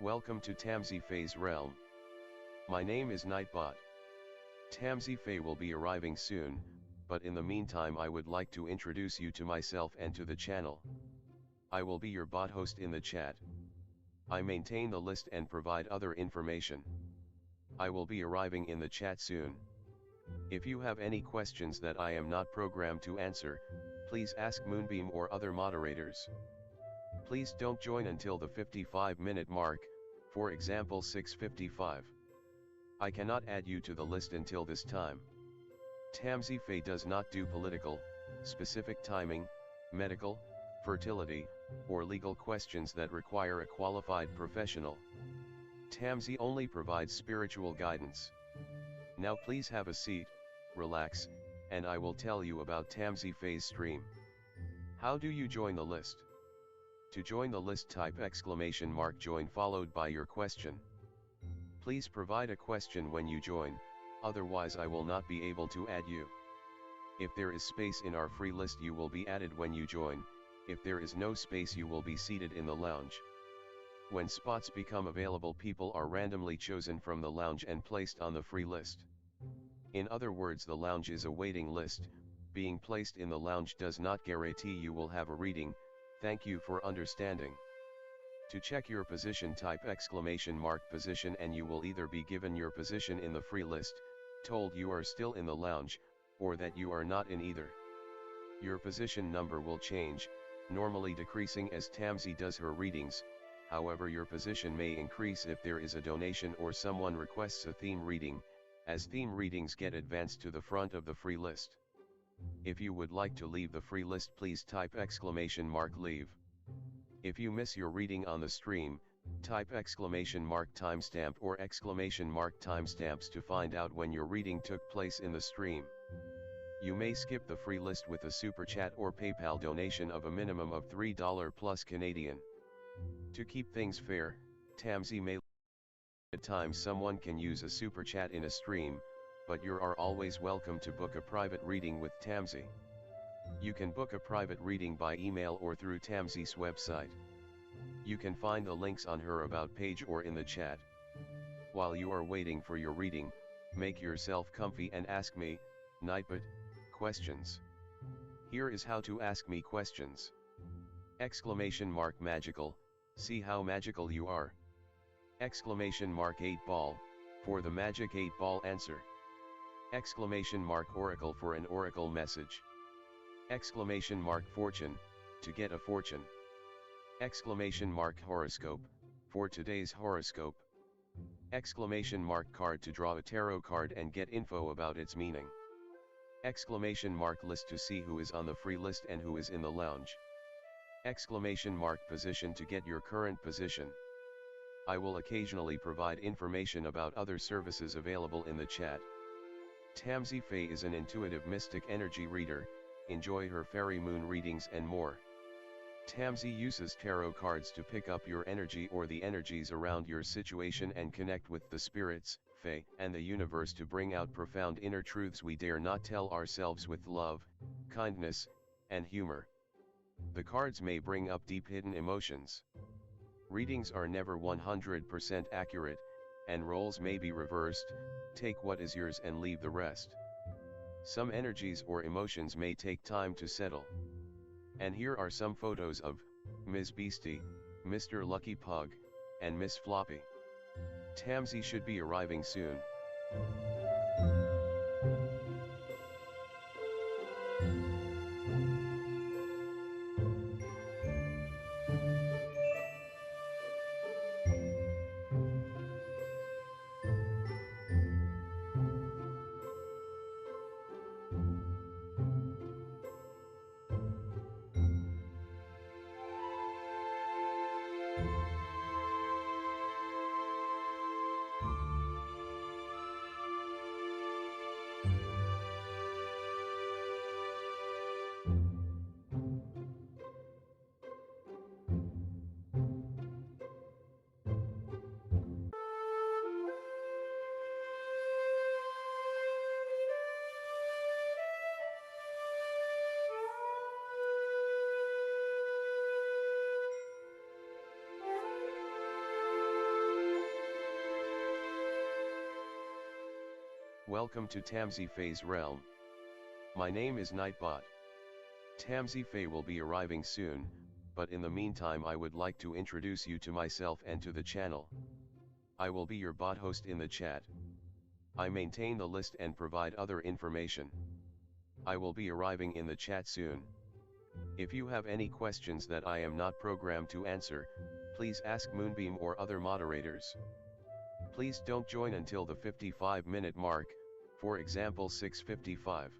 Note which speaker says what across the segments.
Speaker 1: Welcome to Tamsy Fae's realm. My name is Nightbot. Tamsy Fae will be arriving soon, but in the meantime I would like to introduce you to myself and to the channel. I will be your bot host in the chat. I maintain the list and provide other information. I will be arriving in the chat soon. If you have any questions that I am not programmed to answer, please ask Moonbeam or other moderators. Please don't join until the 55-minute mark, for example 6:55. I cannot add you to the list until this time. Tamsy Fae does not do political, specific timing, medical, fertility, or legal questions that require a qualified professional. Tamsy only provides spiritual guidance. Now please have a seat, relax, and I will tell you about Tamsy Fae's stream. How do you join the list? To join the list, type !join followed by your question. Please provide a question when you join, otherwise I will not be able to add you. If there is space in our free list you will be added when you join. If there is no space you will be seated in the lounge. When spots become available, people are randomly chosen from the lounge and placed on the free list. In other words, the lounge is a waiting list. Being placed in the lounge does not guarantee you will have a reading. Thank you for understanding. To check your position, type !position and you will either be given your position in the free list, told you are still in the lounge, or that you are not in either. Your position number will change, normally decreasing as Tamsy does her readings. However, your position may increase if there is a donation or someone requests a theme reading, as theme readings get advanced to the front of the free list. If you would like to leave the free list, please type !leave. If you miss your reading on the stream, type !timestamp or !timestamps to find out when your reading took place in the stream. You may skip the free list with a super chat or PayPal donation of a minimum of $3 plus Canadian. To keep things fair, Tamsy may at times someone can use a super chat in a stream, but you are always welcome to book a private reading with Tamsy. You can book a private reading by email or through Tamsy's website. You can find the links on her about page or in the chat. While you are waiting for your reading, make yourself comfy and ask me, Nightbot, questions. Here is how to ask me questions. !magical, see how magical you are. !8ball, for the magic 8-ball answer. !oracle for an oracle message. !fortune, to get a fortune. !horoscope, for today's horoscope. !card to draw a tarot card and get info about its meaning. !list to see who is on the free list and who is in the lounge. !position to get your current position. I will occasionally provide information about other services available in the chat. Tamsy Fae is an intuitive mystic energy reader. Enjoy her fairy moon readings and more. Tamsy uses tarot cards to pick up your energy or the energies around your situation and connect with the spirits, Fae, and the universe to bring out profound inner truths we dare not tell ourselves with love, kindness, and humor. The cards may bring up deep hidden emotions. Readings are never 100% accurate, and roles may be reversed. Take what is yours and leave the rest. Some energies or emotions may take time to settle. And here are some photos of Ms. Beastie, Mr. Lucky Pug, and Miss Floppy. Tamsy should be arriving soon. Welcome to Tamsy Fae's realm. My name is Nightbot. Tamsy Fae will be arriving soon, but in the meantime I would like to introduce you to myself and to the channel. I will be your bot host in the chat. I maintain the list and provide other information. I will be arriving in the chat soon. If you have any questions that I am not programmed to answer, please ask Moonbeam or other moderators. Please don't join until the 55-minute mark, for example 6:55.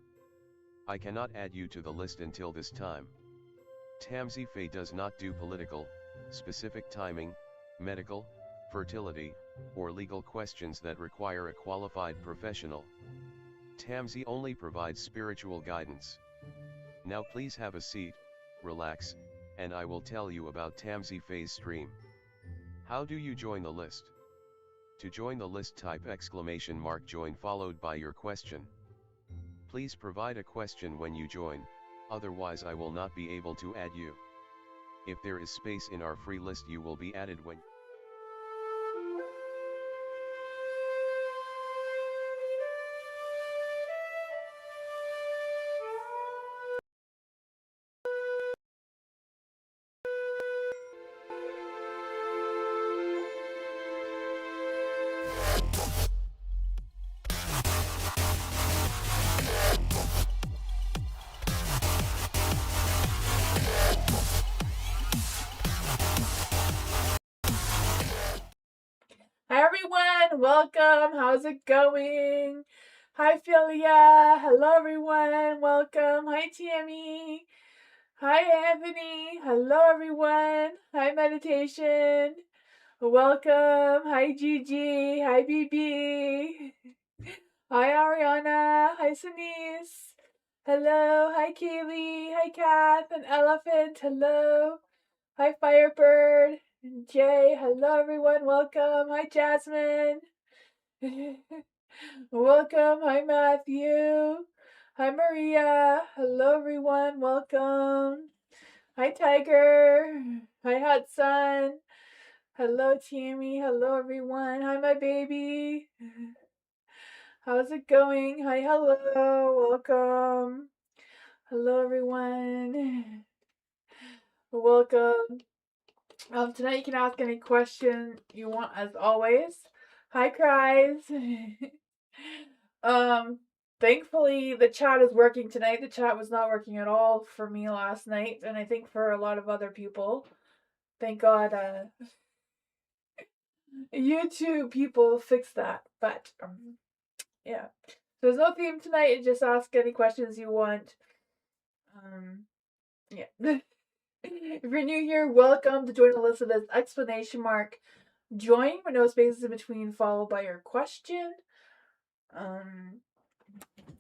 Speaker 1: I cannot add you to the list until this time. Tamsy Fae does not do political, specific timing, medical, fertility, or legal questions that require a qualified professional. Tamsy only provides spiritual guidance. Now please have a seat, relax, and I will tell you about Tamsy Fae's stream. How do you join the list? To join the list, type !join followed by your question. Please provide a question when you join, otherwise I will not be able to add you. If there is space in our free list, you will be added when
Speaker 2: Hi everyone, welcome. How's it going? Hi Philia. Hello everyone, welcome. Hi Tammy. Hi Anthony. Hello everyone. Hi Meditation. Welcome. Hi Gigi. Hi BB. Hi Ariana. Hi Denise. Hello. Hi Kaylee. Hi Kath and Elephant. Hello. Hi Firebird. Jay. Hello everyone. Welcome. Hi Jasmine. Welcome. Hi Matthew. Hi Maria. Hello everyone. Welcome. Hi Tiger. Hi Hudson. Hello Tammy. Hello everyone. Hi my baby. How's it going? Hi, hello. Welcome. Hello everyone. Welcome. Tonight you can ask any question you want as always. Hi Cries. Thankfully the chat is working tonight. The chat was not working at all for me last night, and I think for a lot of other people. Thank God YouTube people fixed that. But yeah. So there's no theme tonight, just ask any questions you want. Yeah. If you're new here, welcome to join the list of !join with no spaces in between, followed by your question.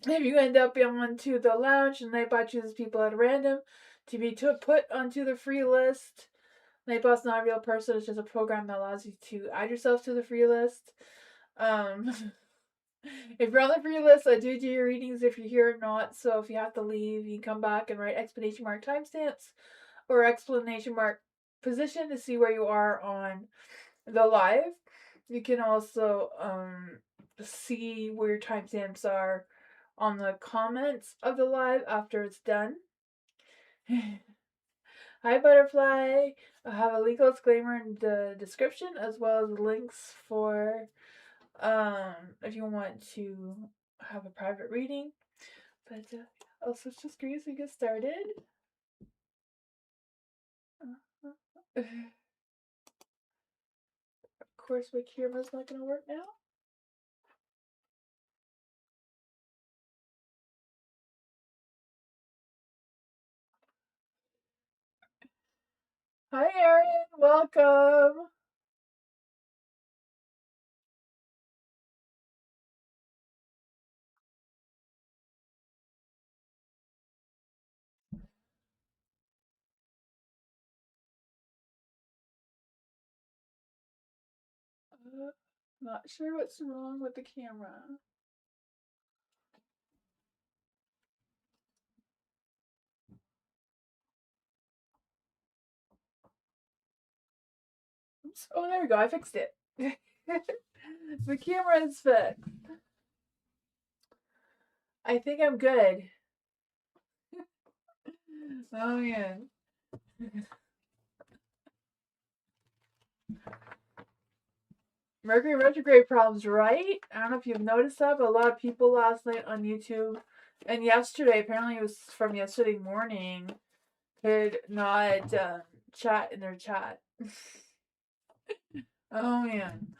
Speaker 2: If you end up onto the lounge, and Nightbot chooses people at random to be put onto the free list. Nightbot's not a real person, it's just a program that allows you to add yourself to the free list. If you're on the free list, I do your readings if you're here or not, so if you have to leave, you can come back and write ! timestamps or ! position to see where you are on the live. You can also see where your timestamps are on the comments of the live after it's done. Hi Butterfly. I have a legal disclaimer in the description as well as links for if you want to have a private reading. But I'll switch the screen so we get started. Of course my camera's not gonna work now. Hi Erin, welcome. Not sure what's wrong with the camera. Oops. Oh, there we go. I fixed it. The camera is fixed. I think I'm good. Oh man. Mercury retrograde problems, right? I don't know if you've noticed that, but a lot of people last night on YouTube and yesterday, apparently it was from yesterday morning, could not chat in their chat. Oh man.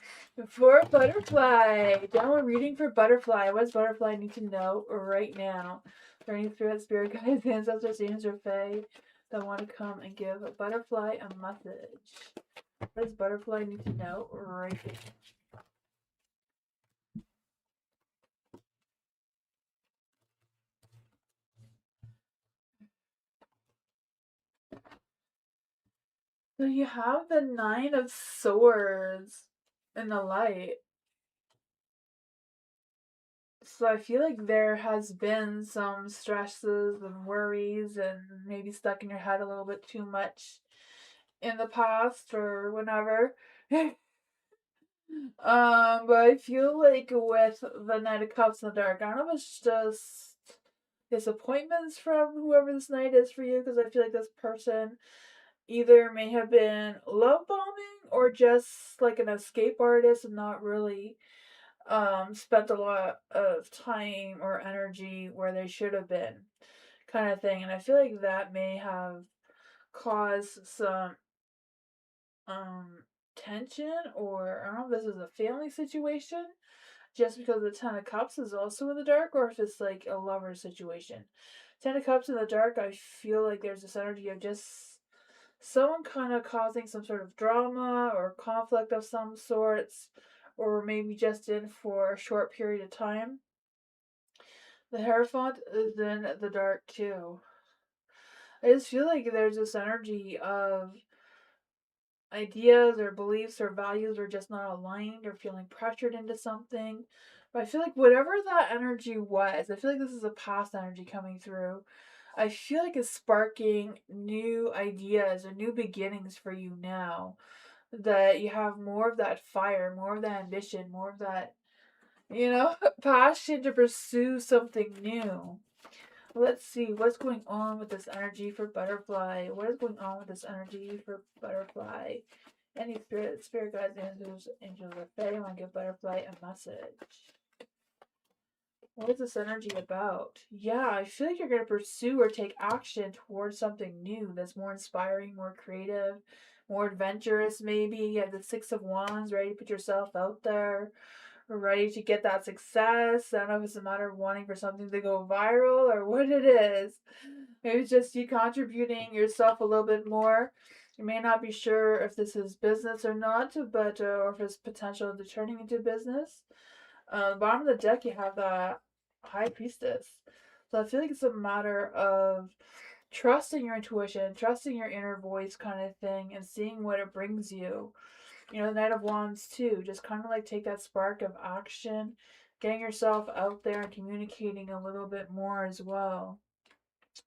Speaker 2: For butterfly, download reading for butterfly. What does butterfly need to know right now? For any spirit guides, ancestors, angels, or fae that want to come and give a butterfly a message. What does butterfly need to know right now? So you have the Nine of Swords in the light. So I feel like there has been some stresses and worries and maybe stuck in your head a little bit too much in the past or whenever. But I feel like with the Knight of Cups in the dark, I don't know if it's just disappointments from whoever this knight is for you, because I feel like this person either may have been love bombing or just like an escape artist and not really spent a lot of time or energy where they should have been, kind of thing. And I feel like that may have caused some um tension, or I don't know if this is a family situation just because the Ten of Cups is also in the dark, or if it's like a lover situation. Ten of Cups in the dark, I feel like there's this energy of just someone kind of causing some sort of drama or conflict of some sorts, or maybe just in for a short period of time. The Hierophant is in the dark too. I just feel like there's this energy of ideas or beliefs or values are just not aligned or feeling pressured into something. But I feel like whatever that energy was, I feel like this is a past energy coming through. I feel like it's sparking new ideas or new beginnings for you now. That you have more of that fire, more of that ambition, more of that, passion to pursue something new. Let's see what's going on with this energy for butterfly. What is going on with this energy for butterfly? Any spirit guides, angels, or fae want to give butterfly a message. What is this energy about? Yeah, I feel like you're going to pursue or take action towards something new that's more inspiring, more creative, more adventurous, maybe. You have the Six of Wands, ready to put yourself out there, ready to get that success. I don't know if it's a matter of wanting for something to go viral or what it is. Maybe it's just you contributing yourself a little bit more. You may not be sure if this is business or not, but or if it's potential to turning into business. Bottom of the deck, you have the High Priestess. So I feel like it's a matter of trusting your intuition, trusting your inner voice kind of thing, and seeing what it brings you. The Knight of Wands too. Just kind of like take that spark of action, getting yourself out there and communicating a little bit more as well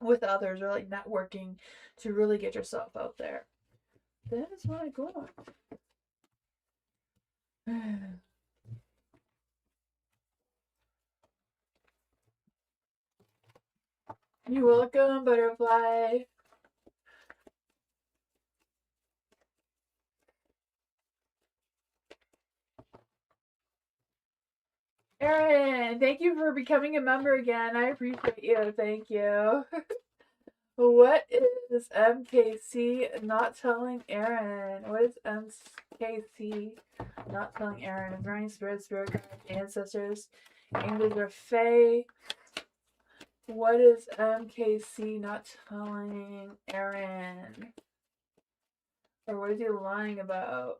Speaker 2: with others, or like networking to really get yourself out there. That is what I got. You're welcome, butterfly. Erin, thank you for becoming a member again. I appreciate you. Thank you. What is MKC not telling Erin? What is MKC not telling Erin? Is there any spirit guides, ancestors, angels, or fae? What is MKC not telling Erin? Or what is he lying about?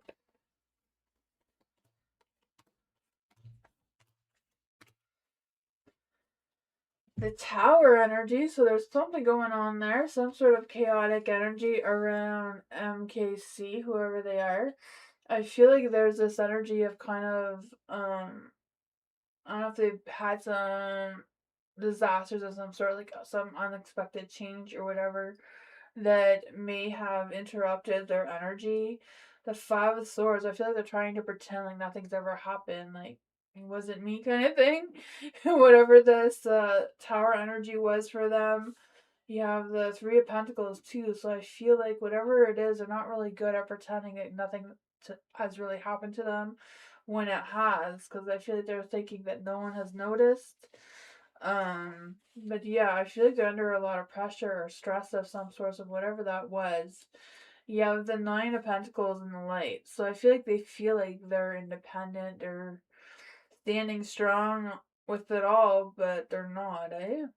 Speaker 2: The Tower energy, so there's something going on there, some sort of chaotic energy around MKC, whoever they are. I feel like there's this energy of kind of I don't know if they've had some disasters of some sort, like some unexpected change or whatever, that may have interrupted their energy. The Five of Swords, I feel like they're trying to pretend like nothing's ever happened. Like it wasn't me kind of thing. Whatever this tower energy was for them. You have the Three of Pentacles too, so I feel like whatever it is, they're not really good at pretending that nothing has really happened to them when it has, because I feel like they're thinking that no one has noticed. But yeah, I feel like they're under a lot of pressure or stress of some sort of whatever that was. You have the Nine of Pentacles in the light, so I feel like they feel like they're independent or standing strong with it all, but they're not, eh?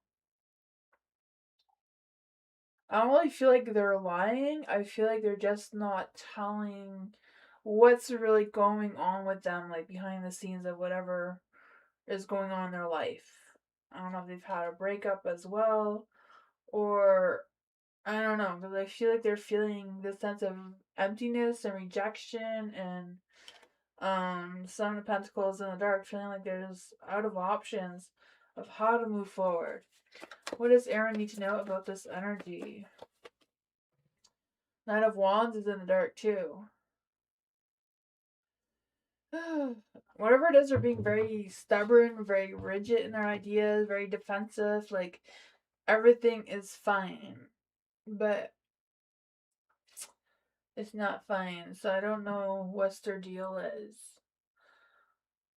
Speaker 2: I don't really feel like they're lying. I feel like they're just not telling what's really going on with them, like behind the scenes of whatever is going on in their life. I don't know if they've had a breakup as well, or I don't know, because I feel like they're feeling this sense of emptiness and rejection and Seven of Pentacles in the dark, feeling like they're just out of options of how to move forward. What does Aaron need to know about this energy? Knight of Wands is in the dark too. Whatever it is, they're being very stubborn, very rigid in their ideas, very defensive. Like everything is fine, but it's not fine. So I don't know what their deal is.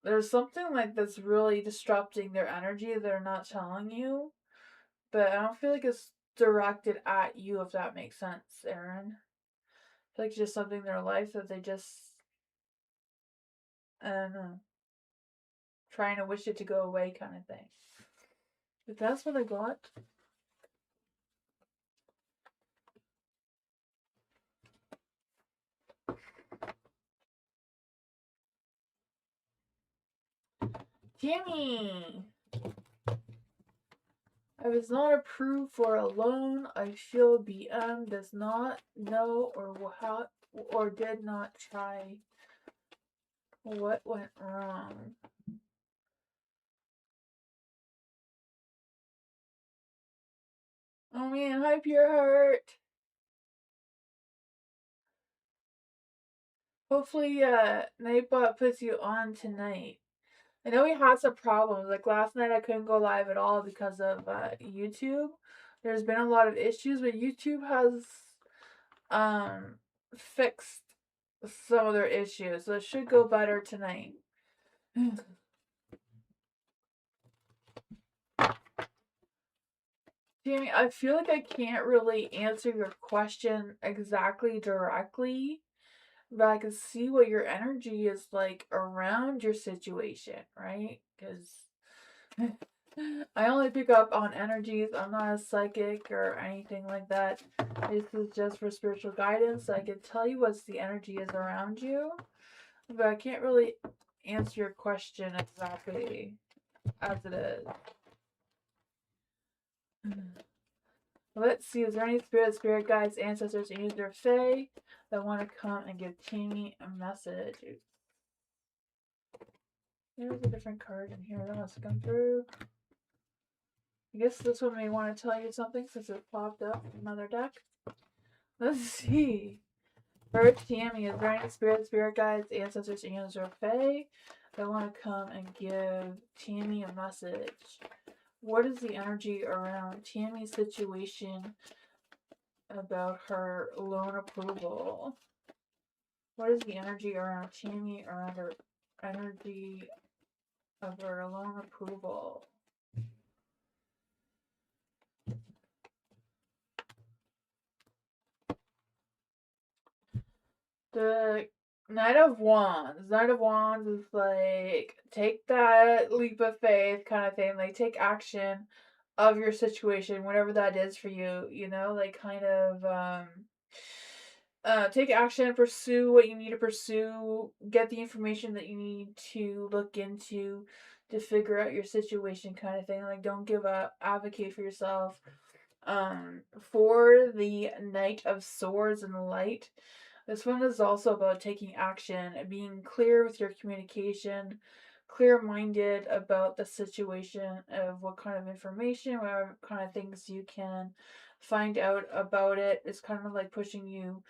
Speaker 2: There's something like that's really disrupting their energy they're not telling you, but I don't feel like it's directed at you, if that makes sense, Aaron. I feel like it's just something in their life that they just, I don't know, trying to wish it to go away kind of thing. But that's what I got. Jimmy! I was not approved for a loan. I feel BM does not know or did not try. What went wrong? Oh man, hype your heart. Hopefully, Nightbot puts you on tonight. I know we had some problems. Like last night, I couldn't go live at all because of YouTube. There's been a lot of issues, but YouTube has fixed some of their issues, so it should go better tonight. Jamie, I feel like I can't really answer your question exactly directly, but I can see what your energy is like around your situation, right? Because I only pick up on energies. I'm not a psychic or anything like that. This is just for spiritual guidance. I can tell you what the energy is around you, but I can't really answer your question exactly as it is. Let's see, is there any spirit guides, ancestors, angels, or fae that want to come and give Tammy a message? There's a different card in here that wants to come through. I guess this one may want to tell you something since it popped up in another deck. Let's see. For Tammy, is there any spirit guides, ancestors, angels, or fae that want to come and give Tammy a message? What is the energy around Tammy's situation about her loan approval? What is the energy around Tammy, around her energy of her loan approval? The Knight of Wands. Knight of Wands is like, take that leap of faith kind of thing. Like, take action of your situation, whatever that is for you, you know? Like, kind of, take action, pursue what you need to pursue, get the information that you need to look into to figure out your situation kind of thing. Like, don't give up, advocate for yourself. For the Knight of Swords and the Light, this one is also about taking action, being clear with your communication, clear-minded about the situation of what kind of information, what kind of things you can find out about it. It's kind of like pushing you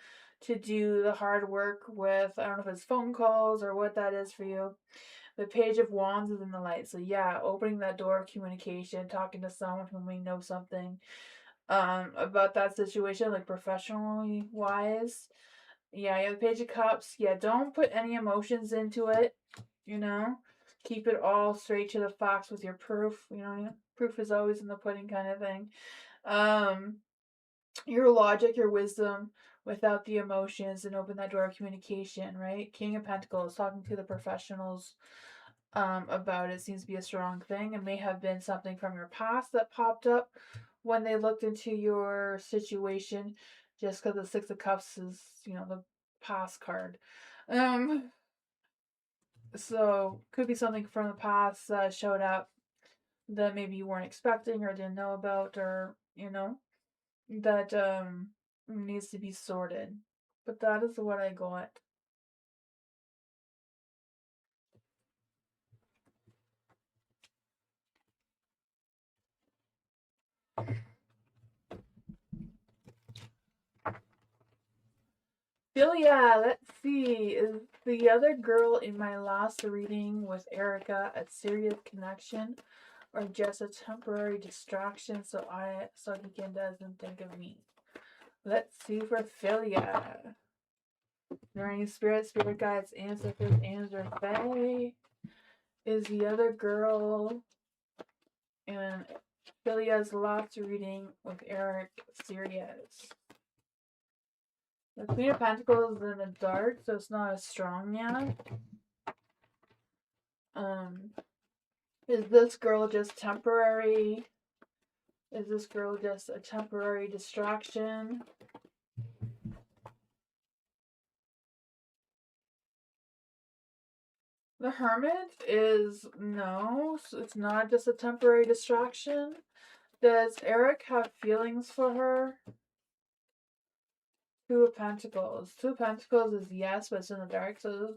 Speaker 2: to do the hard work with, I don't know if it's phone calls or what that is for you, The Page of Wands is in the light. So yeah, opening that door of communication, talking to someone who may know something about that situation, like professionally wise. Yeah, you have the Page of Cups. Yeah, don't put any emotions into it, you know? Keep it all straight to the facts with your proof. You know, proof is always in the pudding kind of thing. Your logic, your wisdom without the emotions, and open that door of communication, right? King of Pentacles, talking to the professionals about it seems to be a strong thing. It may have been something from your past that popped up when they looked into your situation, just because the Six of Cups is, you know, the past card. So could be something from the past that showed up that maybe you weren't expecting or didn't know about, or you know, that needs to be sorted. But that is what I got. Philia, let's see. Is the other girl in my last reading with Erica a serious connection or just a temporary distraction so he doesn't think of me? Let's see for Philia. Learning spirit guides, ancestors, Fae. Is the other girl in Philia's last reading with Eric serious? The Queen of Pentacles is in the dark, so it's not as strong yet. Is this girl just temporary? Is this girl just a temporary distraction? The Hermit is no, it's not just a temporary distraction. Does Eric have feelings for her? Two of Pentacles. Two of Pentacles is yes, but it's in the dark, so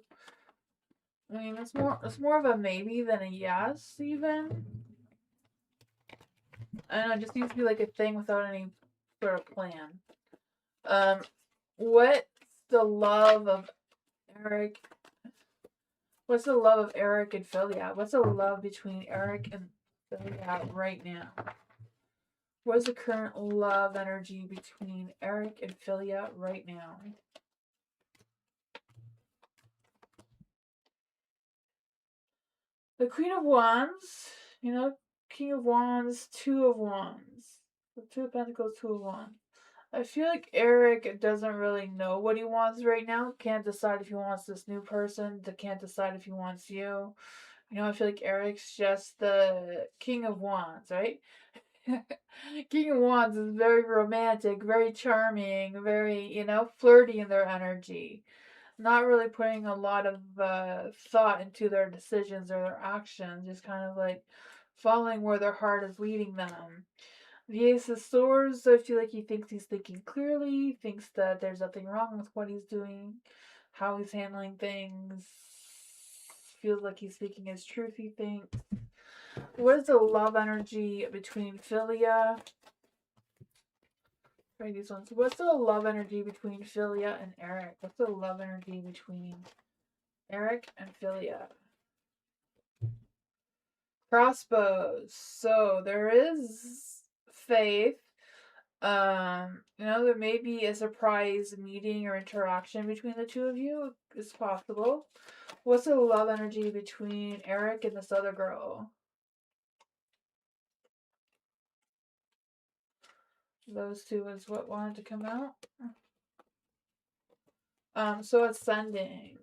Speaker 2: I mean it's more of a maybe than a yes, even. I don't know, it just seems to be like a thing without any sort of plan. What's the love of Eric? What's the love of Eric and Philia? What's the love between Eric and Philia right now? What is the current love energy between Eric and Philia right now? The Queen of Wands, you know, King of Wands, Two of Wands. The Two of Pentacles, Two of Wands. I feel like Eric doesn't really know what he wants right now. Can't decide if he wants this new person. Can't decide if he wants you. You know, I feel like Eric's just the King of Wands, right? King of Wands is very romantic, very charming, very, you know, flirty in their energy. Not really putting a lot of thought into their decisions or their actions, just kind of like following where their heart is leading them. The Ace of Swords, I feel like he thinks he's thinking clearly, thinks that there's nothing wrong with what he's doing, how he's handling things, feels like he's speaking his truth, he thinks. What is the love energy between Philia? Try these ones. What's the love energy between Philia and Eric? What's the love energy between Eric and Philia? Crossbows. So there is faith. You know, there may be a surprise meeting or interaction between the two of you. It's possible. What's the love energy between Eric and this other girl? Those two is what wanted to come out. So ascending.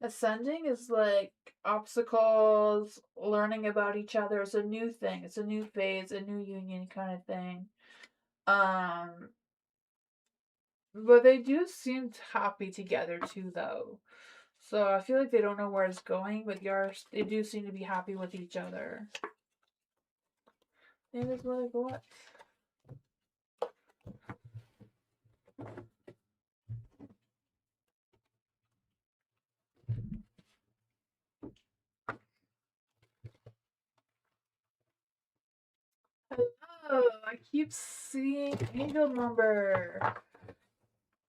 Speaker 2: Ascending is like obstacles, learning about each other. It's a new thing. It's a new phase, a new union kind of thing. But they do seem happy together too, though. So I feel like they don't know where it's going, but they do seem to be happy with each other. And that's what I got. Hello, I keep seeing angel number.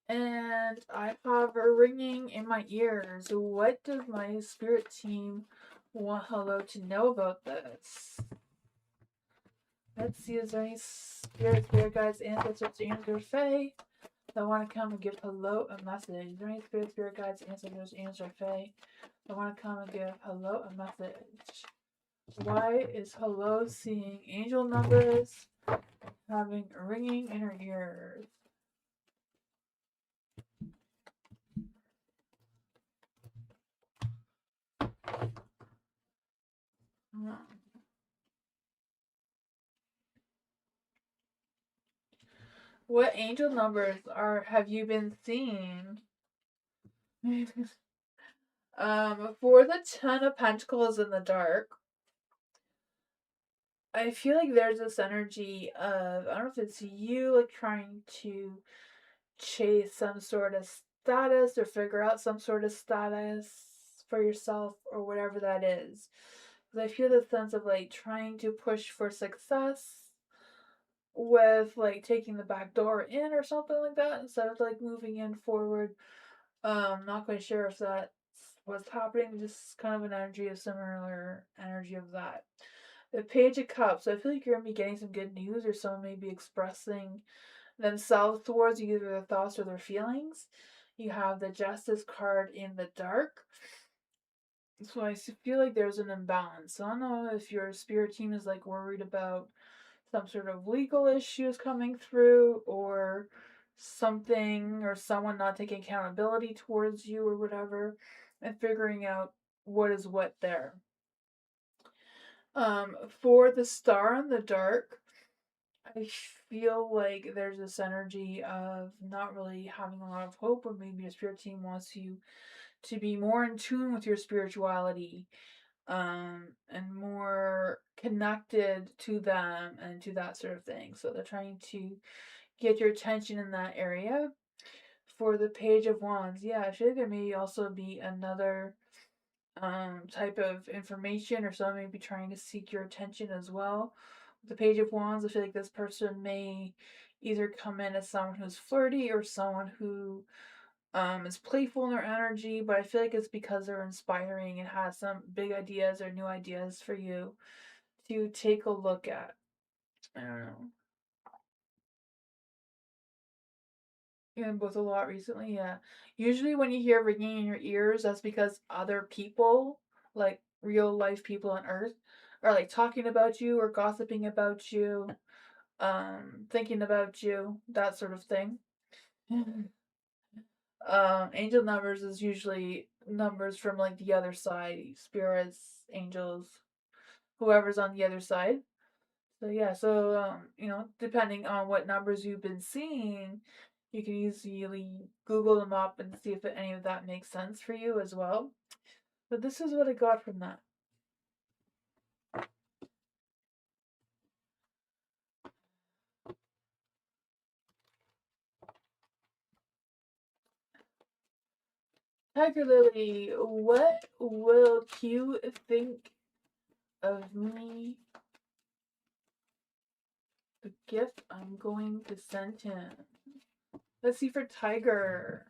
Speaker 2: And I have a ringing in my ears. What does my spirit team want hello to know about this? Let's see, is there any spirit guides, ancestors, angels, or fae that want to come and give hello a message? Is there any spirit guides, ancestors, angels, or fae that want to come and give hello a message? Why is hello seeing angel numbers having ringing in her ears? What angel numbers have you been seeing? For the Ten of Pentacles in the dark, I feel like there's this energy of, I don't know if it's you like trying to chase some sort of status or figure out some sort of status for yourself or whatever that is. Because I feel the sense of like trying to push for success with like taking the back door in or something like that instead of like moving in forward. Not quite sure if that's what's happening, just kind of an energy, a similar energy of that. The Page of Cups. I feel like you're gonna be getting some good news, or someone may be expressing themselves towards you, either their thoughts or their feelings. You have the Justice card in the dark. So I feel like there's an imbalance. So I don't know if your spirit team is like worried about some sort of legal issues coming through, or something, or someone not taking accountability towards you or whatever, and figuring out what is what there. For the Star in the dark, I feel like there's this energy of not really having a lot of hope, or maybe your spirit team wants you to be more in tune with your spirituality, and more connected to them and to that sort of thing. So they're trying to get your attention in that area. For the Page of Wands, yeah, I feel like there may also be another type of information, or someone may be trying to seek your attention as well. With the Page of Wands, I feel like this person may either come in as someone who's flirty or someone who is playful in their energy, but I feel like it's because they're inspiring and has some big ideas or new ideas for you to take a look at. I don't know. And both a lot recently, yeah. Usually when you hear ringing in your ears, that's because other people, like real life people on Earth, are like talking about you or gossiping about you, thinking about you, that sort of thing. Angel numbers is usually numbers from like the other side, spirits, angels, whoever's on the other side. So yeah, so depending on what numbers you've been seeing, you can easily Google them up and see if any of that makes sense for you as well. But this is what I got from that. Tiger Lily, what will Q think of me? The gift I'm going to send him. Let's see for Tiger.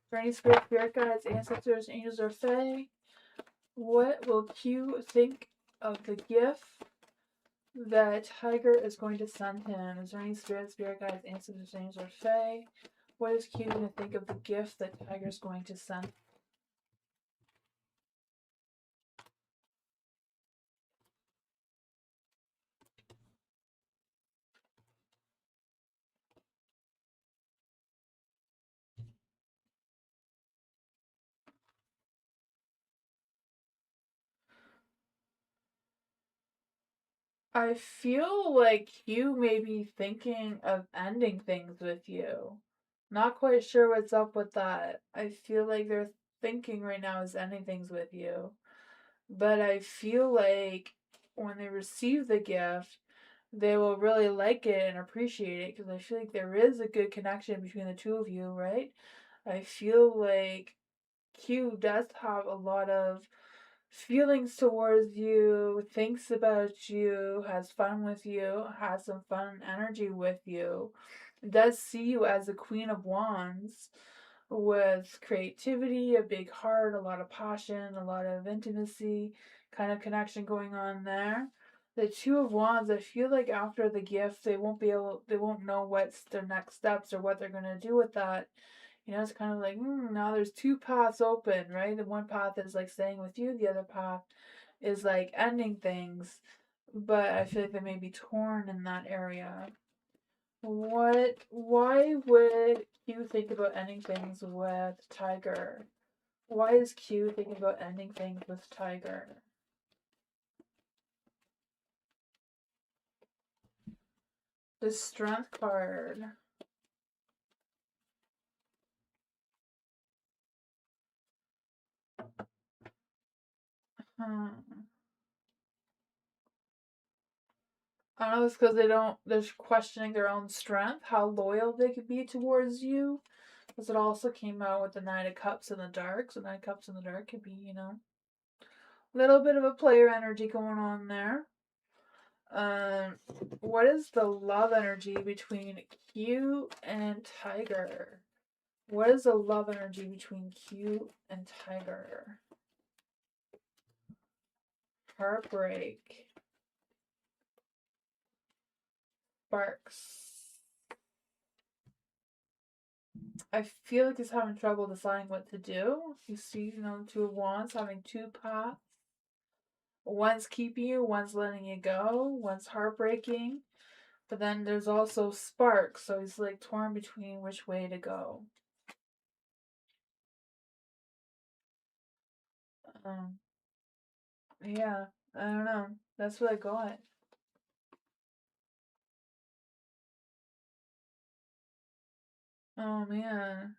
Speaker 2: For any spirit guides, ancestors, angels, or fae, what will Q think of the gift that Tiger is going to send him? Is there any spirit guides, ancestors, angels, or fae? What is Q going to think of the gift that Tiger is going to send? I feel like Q may be thinking of ending things with you. Not quite sure what's up with that. I feel like they're thinking right now is ending things with you. But I feel like when they receive the gift, they will really like it and appreciate it, because I feel like there is a good connection between the two of you, right? I feel like Q does have a lot of feelings towards you, thinks about you, has fun with you, has some fun energy with you, does see you as the Queen of Wands, with creativity, a big heart, a lot of passion, a lot of intimacy kind of connection going on there. The Two of Wands, I feel like after the gift, they won't know what's their next steps or what they're going to do with that. You know, it's kind of like, now there's two paths open, right? The one path is like staying with you, the other path is like ending things. But I feel like they may be torn in that area. Why would Q think about ending things with Tiger? Why is Q thinking about ending things with Tiger? The Strength card. I don't know, it's because they're questioning their own strength, how loyal they could be towards you. Because it also came out with the Knight of Cups in the dark. So Knight of Cups in the dark could be, a little bit of a player energy going on there. What is the love energy between Q and Tiger? What is the love energy between Q and Tiger? Heartbreak. Sparks. I feel like he's having trouble deciding what to do. You see, Two of Wands having two paths. One's keeping you, one's letting you go, one's heartbreaking. But then there's also sparks, so he's like torn between which way to go. Yeah, I don't know. That's what I got. Oh man.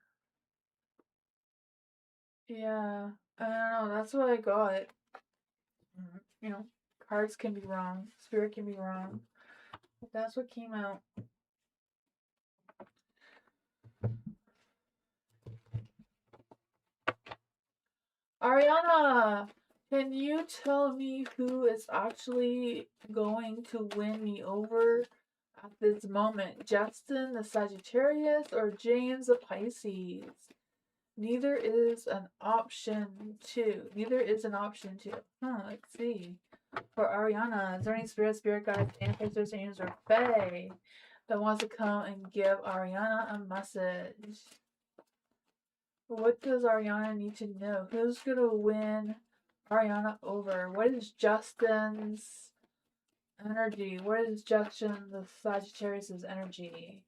Speaker 2: Yeah, I don't know. That's what I got. You know, cards can be wrong, spirit can be wrong. But that's what came out. Ariana, can you tell me who is actually going to win me over at this moment? Justin, the Sagittarius, or James, the Pisces? Neither is an option two. Neither is an option two. Let's see. For Ariana, is there any spirit guides, ancestors, angels, or fae that wants to come and give Ariana a message? What does Ariana need to know? Who's gonna win Ariana over? What is Justin's energy? What is Justin the Sagittarius' energy?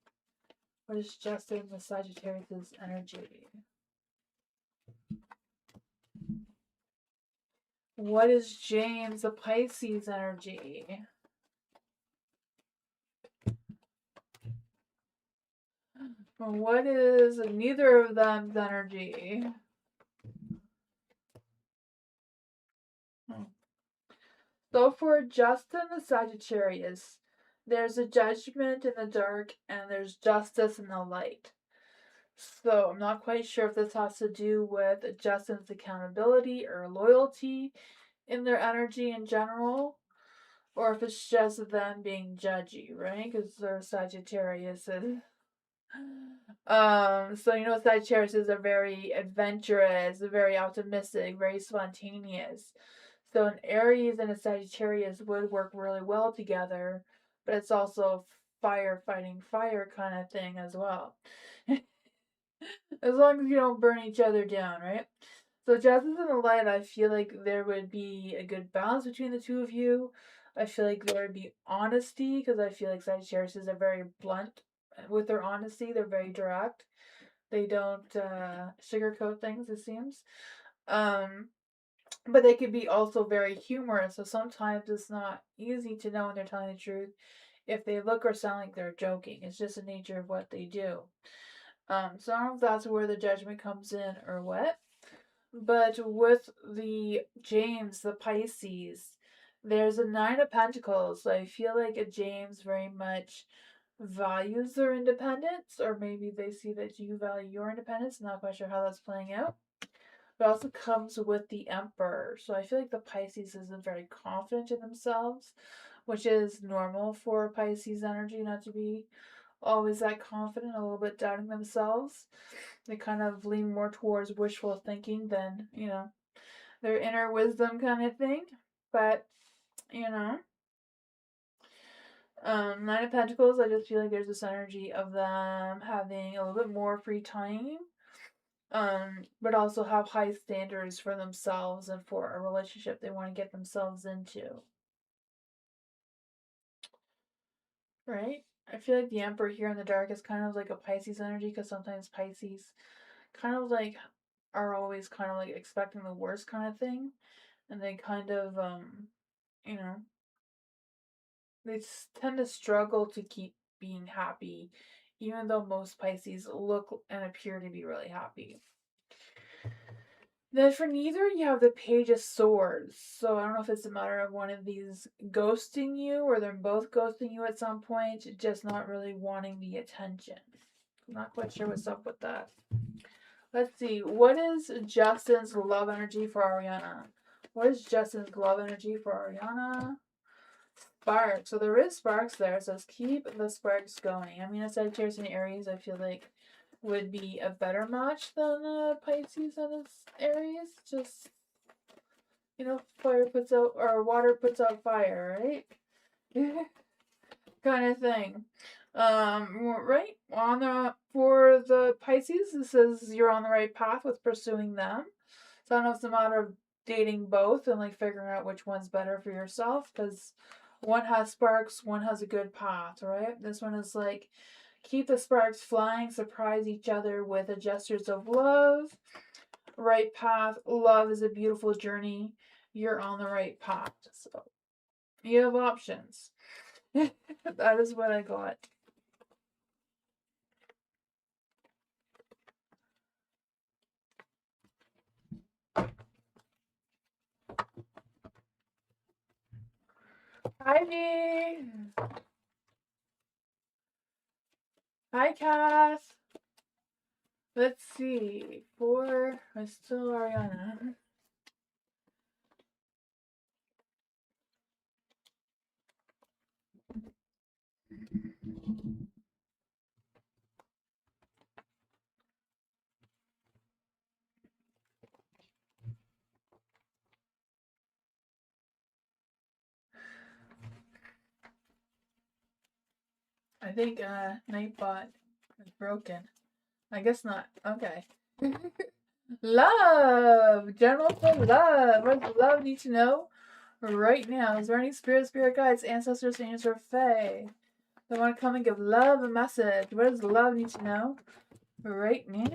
Speaker 2: What is Justin the Sagittarius' energy? What is James the Pisces energy? What is neither of them's energy? So for Justin the Sagittarius, there's a judgment in the dark and there's justice in the light. So I'm not quite sure if this has to do with Justin's accountability or loyalty in their energy in general, or if it's just them being judgy, right? Because they're Sagittarius. So Sagittarius are very adventurous, very optimistic, very spontaneous. So an Aries and a Sagittarius would work really well together, but it's also fire fighting fire kind of thing as well. As long as you don't burn each other down, right? So Justice in the Light, I feel like there would be a good balance between the two of you. I feel like there would be honesty, because I feel like Sagittarius are very blunt with their honesty. They're very direct. They don't sugarcoat things, it seems. But they could be also very humorous. So sometimes it's not easy to know when they're telling the truth if they look or sound like they're joking. It's just the nature of what they do. So I don't know if that's where the judgment comes in or what. But with the James, the Pisces, there's a Nine of Pentacles. So I feel like a James very much values their independence, or maybe they see that you value your independence. I'm not quite sure how that's playing out. But also comes with the Emperor. So I feel like the Pisces isn't very confident in themselves, which is normal for Pisces energy not to be always that confident, a little bit doubting themselves. They kind of lean more towards wishful thinking than, their inner wisdom kind of thing. But, you know, Nine of Pentacles, I just feel like there's this energy of them having a little bit more free time, but also have high standards for themselves and for a relationship they want to get themselves into. Right? I feel like the Emperor here in the dark is kind of like a Pisces energy, because sometimes Pisces kind of like are always kind of like expecting the worst kind of thing, and they kind of you know they tend to struggle to keep being happy, even though most Pisces look and appear to be really happy. Then for neither, you have the Page of Swords. So I don't know if it's a matter of one of these ghosting you, or they're both ghosting you at some point, just not really wanting the attention. I'm not quite sure what's up with that. Let's see. What is Justin's love energy for Ariana? What is Justin's love energy for Ariana? Sparks. So there is sparks there. It says keep the sparks going. I mean, a Sagittarius and Aries, I feel like would be a better match than Pisces and Aries. Just, fire puts out, or water puts out fire, right? Kind of thing. Right on for the Pisces, it says you're on the right path with pursuing them. So I don't know if it's a matter of dating both and like figuring out which one's better for yourself, because one has sparks, one has a good path, right? This one is like keep the sparks flying, surprise each other with the gestures of love. Right path, love is a beautiful journey. You're on the right path. So you have options. That is what I got. Hi, V. Hi, Cass. Let's see. I'm still Ariana. I think Nightbot is broken. I guess not. Okay. Love! General for love. What does love need to know right now? Is there any spirit guides, ancestors, angels, or fae that want to come and give love a message? What does love need to know right now?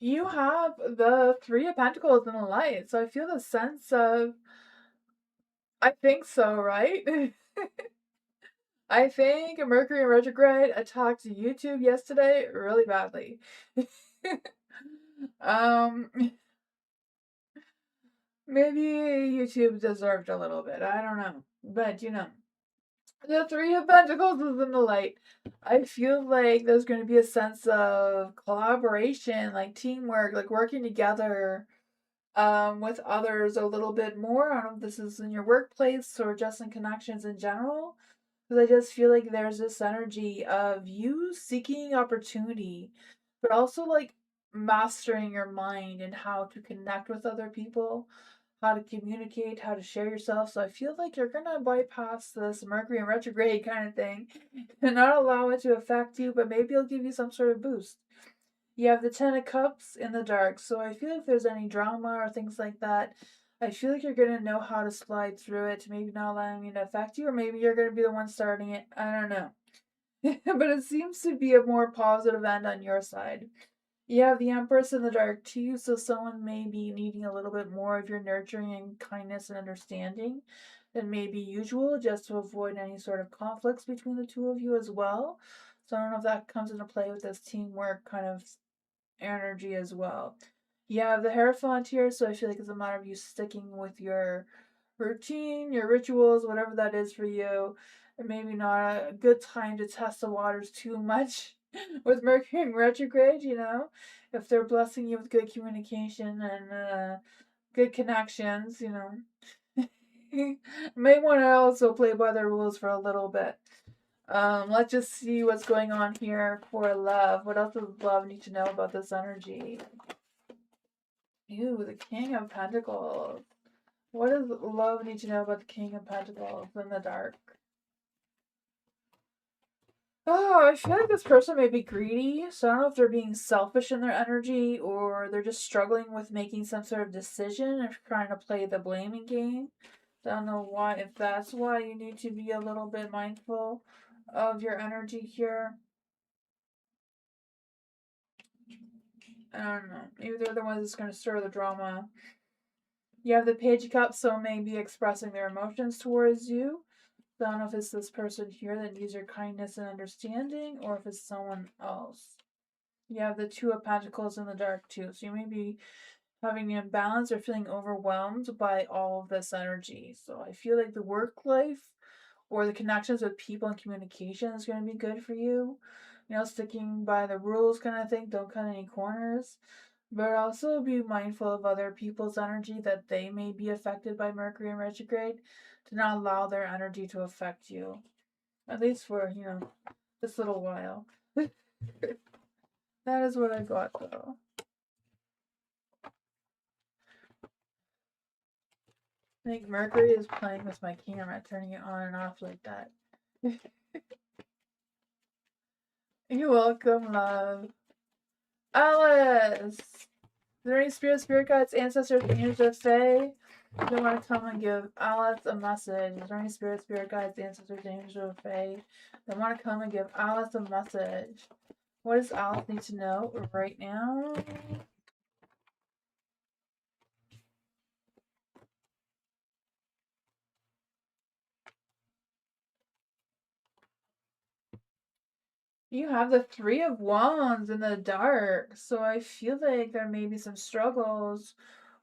Speaker 2: You have the Three of Pentacles in the light, so I feel the sense of, I think so, right? I think Mercury retrograde attacked YouTube yesterday really badly. um, Maybe YouTube deserved a little bit. I don't know, but the Three of Pentacles is in the light. I feel like there's going to be a sense of collaboration, like teamwork, like working together with others a little bit more. I don't know if this is in your workplace or just in connections in general, because I just feel like there's this energy of you seeking opportunity, but also like mastering your mind and how to connect with other people, how to communicate, how to share yourself. So I feel like you're gonna bypass this Mercury in retrograde kind of thing and not allow it to affect you, but maybe it'll give you some sort of boost. You have the Ten of Cups in the dark, so I feel if there's any drama or things like that, I feel like you're gonna know how to slide through it, maybe not allowing it to affect you, or maybe you're gonna be the one starting it. I don't know. But it seems to be a more positive end on your side. You have the Empress in the dark too, so someone may be needing a little bit more of your nurturing and kindness and understanding than may be usual, just to avoid any sort of conflicts between the two of you as well. So I don't know if that comes into play with this teamwork kind of energy as well. You have the Hierophant here, so I feel like it's a matter of you sticking with your routine, your rituals, whatever that is for you. And maybe not a good time to test the waters too much. with Mercury in retrograde, you know, if they're blessing you with good communication and good connections, you know, you may want to also play by the rules for a little bit. Let's just see what's going on here for love. What else does love need to know about this energy? Ew, the King of Pentacles. What does love need to know about the King of Pentacles in the dark? Oh, I feel like this person may be greedy, so I don't know if they're being selfish in their energy or they're just struggling with making some sort of decision or trying to play the blaming game. I don't know why, if that's why you need to be a little bit mindful of your energy here. I don't know. Maybe they're the ones that's going to stir the drama. You have the Page of Cups, so maybe expressing their emotions towards you. So I don't know if it's this person here that needs your kindness and understanding or if it's someone else. You have the Two of Pentacles in the dark too. So you may be having an imbalance or feeling overwhelmed by all of this energy. So I feel like the work life or the connections with people and communication is going to be good for you. You know, sticking by the rules kind of thing. Don't cut any corners. But also be mindful of other people's energy that they may be affected by Mercury in retrograde to not allow their energy to affect you. At least for, you know, this little while. That is what I got though. I think Mercury is playing with my camera, turning it on and off like that. You're welcome, love. Alice! Is there any spirit guides, ancestors, angels, or fae? They want to come and give Alice a message. Is there any spirit guides, ancestors, angels, or fae? They want to come and give Alice a message. What does Alice need to know right now? You have the Three of Wands in the dark, so I feel like there may be some struggles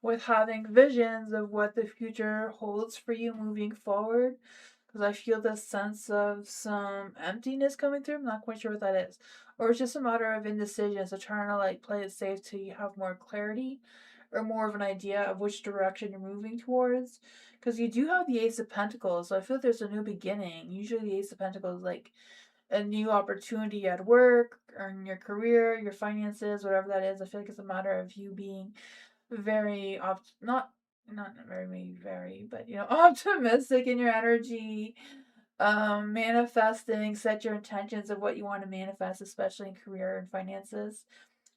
Speaker 2: with having visions of what the future holds for you moving forward. Because I feel this sense of some emptiness coming through. I'm not quite sure what that is. Or it's just a matter of indecision, so trying to like play it safe till you have more clarity or more of an idea of which direction you're moving towards. Because you do have the Ace of Pentacles, so I feel like there's a new beginning. Usually the Ace of Pentacles is like a new opportunity at work or in your career, your finances, whatever that is. I feel like it's a matter of you being very not very, but you know, optimistic in your energy, manifesting, set your intentions of what you want to manifest, especially in career and finances.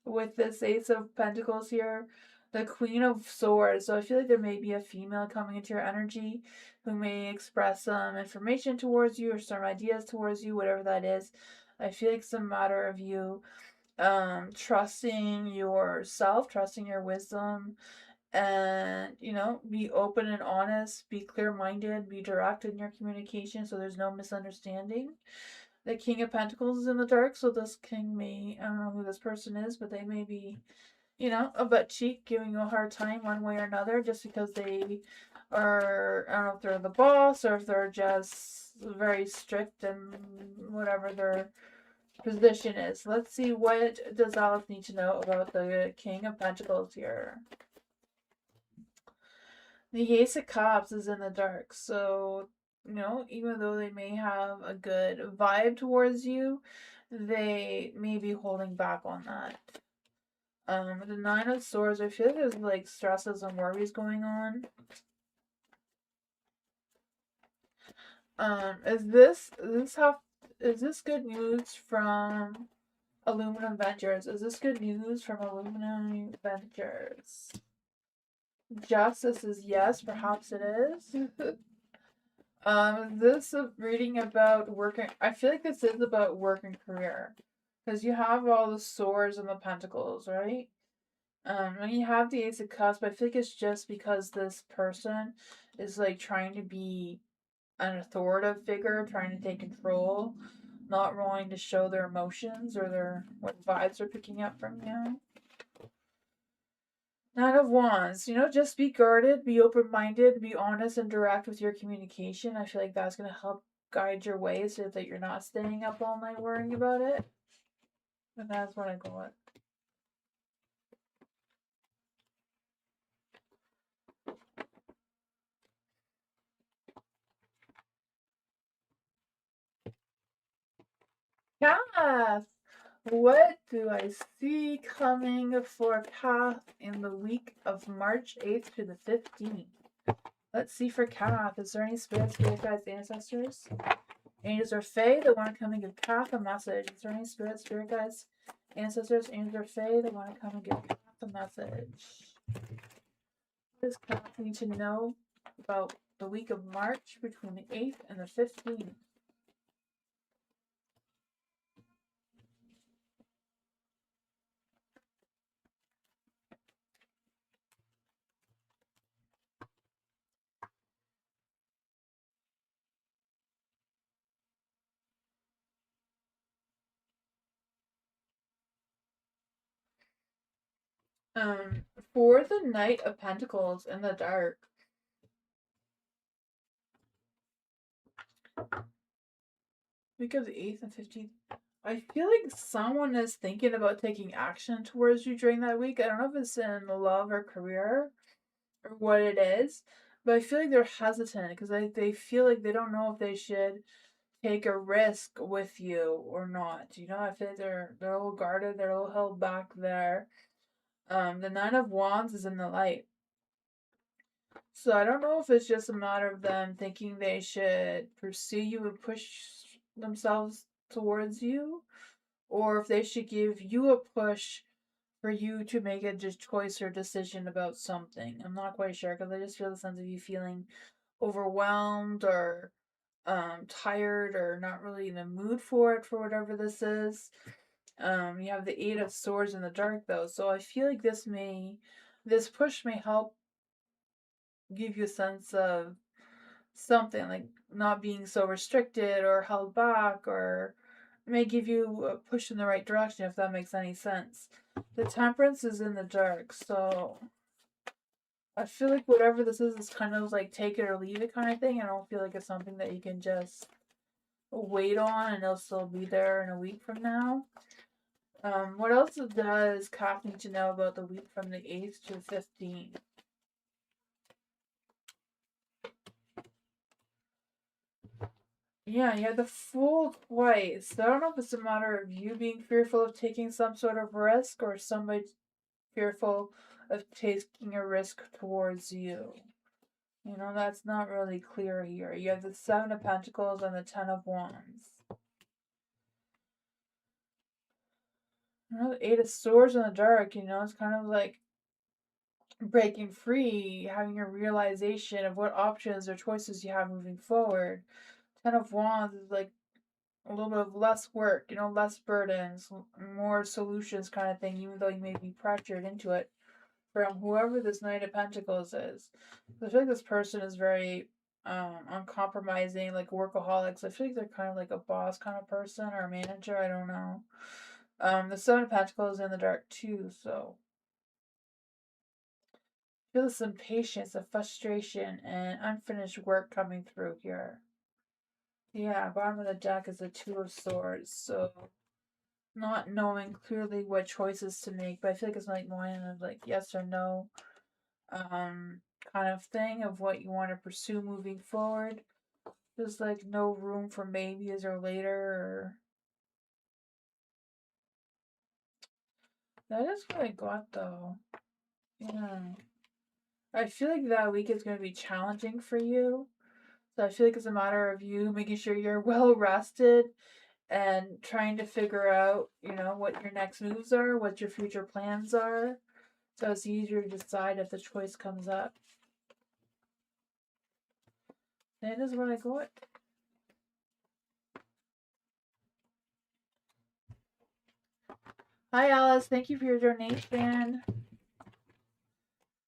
Speaker 2: With this Ace of Pentacles here, the Queen of Swords. So I feel like there may be a female coming into your energy who may express some information towards you or some ideas towards you, whatever that is. I feel like it's a matter of you trusting yourself, trusting your wisdom, and you know, be open and honest, be clear-minded, be direct in your communication so there's no misunderstanding. The King of Pentacles is in the dark, so this king may, I don't know who this person is, but they may be, you know, a butt cheek, giving you a hard time one way or another just because they are, I don't know if they're the boss or if they're just very strict and whatever their position is. Let's see, what does Alice need to know about the King of Pentacles here? The Ace of Cups is in the dark, so you know, even though they may have a good vibe towards you, they may be holding back on that. The Nine of Swords, I feel like there's like stresses and worries going on. Is this good news from Aluminum Ventures? Is this good news from Aluminum Ventures? Justice is yes, perhaps it is. This reading about working. I feel like this is about work and career, because you have all the swords and the pentacles, right? And you have the Ace of Cups, but I feel like it's just because this person is like trying to be an authoritative figure, trying to take control, not willing to show their emotions or their what vibes they're picking up from you. Nine of Wands, you know, just be guarded, be open minded, be honest and direct with your communication. I feel like that's going to help guide your way so that you're not staying up all night worrying about it. And that's what I got. Kath! What do I see coming for Kath in the week of March 8th to the 15th? Let's see for Kath. Is there any spirits, spirit guides, ancestors, angels, or fae that want to come and give Kath a message? Is there any spirits, spirit guides, ancestors, angels, or fae that want to come and give Kath a message? What does Kath need to know about the week of March between the 8th and the 15th? For the Knight of Pentacles in the dark. Week of the 8th and 15th. I feel like someone is thinking about taking action towards you during that week. I don't know if it's in love or career or what it is, but I feel like they're hesitant because they feel like they don't know if they should take a risk with you or not. You know, I feel like they're a little guarded, they're a little held back there. The Nine of Wands is in the light. So I don't know if it's just a matter of them thinking they should pursue you and push themselves towards you, or if they should give you a push for you to make a choice or decision about something. I'm not quite sure because I just feel the sense of you feeling overwhelmed or tired or not really in the mood for it for whatever this is. You have the Eight of Swords in the dark though, so I feel like this push may help give you a sense of something like not being so restricted or held back, or may give you a push in the right direction, if that makes any sense. The Temperance is in the dark, so I feel like whatever this is kind of like take it or leave it kind of thing. I don't feel like it's something that you can just wait on and it'll still be there in a week from now. What else does Kath need to know about the week from the 8th to the 15th? Yeah, you had the Fool twice. I don't know if it's a matter of you being fearful of taking some sort of risk or somebody fearful of taking a risk towards you. You know, that's not really clear here. You have the Seven of Pentacles and the Ten of Wands. You know, the Eight of Swords in the dark, you know, it's kind of like breaking free, having a realization of what options or choices you have moving forward. Ten of Wands is like a little bit of less work, you know, less burdens, more solutions kind of thing, even though you may be pressured into it from whoever this Knight of Pentacles is. I feel like this person is very uncompromising, like workaholics. I feel like they're kind of like a boss kind of person or a manager, I don't know. The Seven of Pentacles is in the dark too, so I feel some impatience, a frustration, and unfinished work coming through here. Yeah, bottom of the deck is the Two of Swords, so not knowing clearly what choices to make, but I feel like it's like more of like yes or no kind of thing of what you want to pursue moving forward. There's like no room for maybes or later or that is what I got though. Yeah. I feel like that week is gonna be challenging for you. So I feel like it's a matter of you making sure you're well rested and trying to figure out, you know, what your next moves are, what your future plans are. So it's easier to decide if the choice comes up. That is what I got. Hi Alice, thank you for your donation.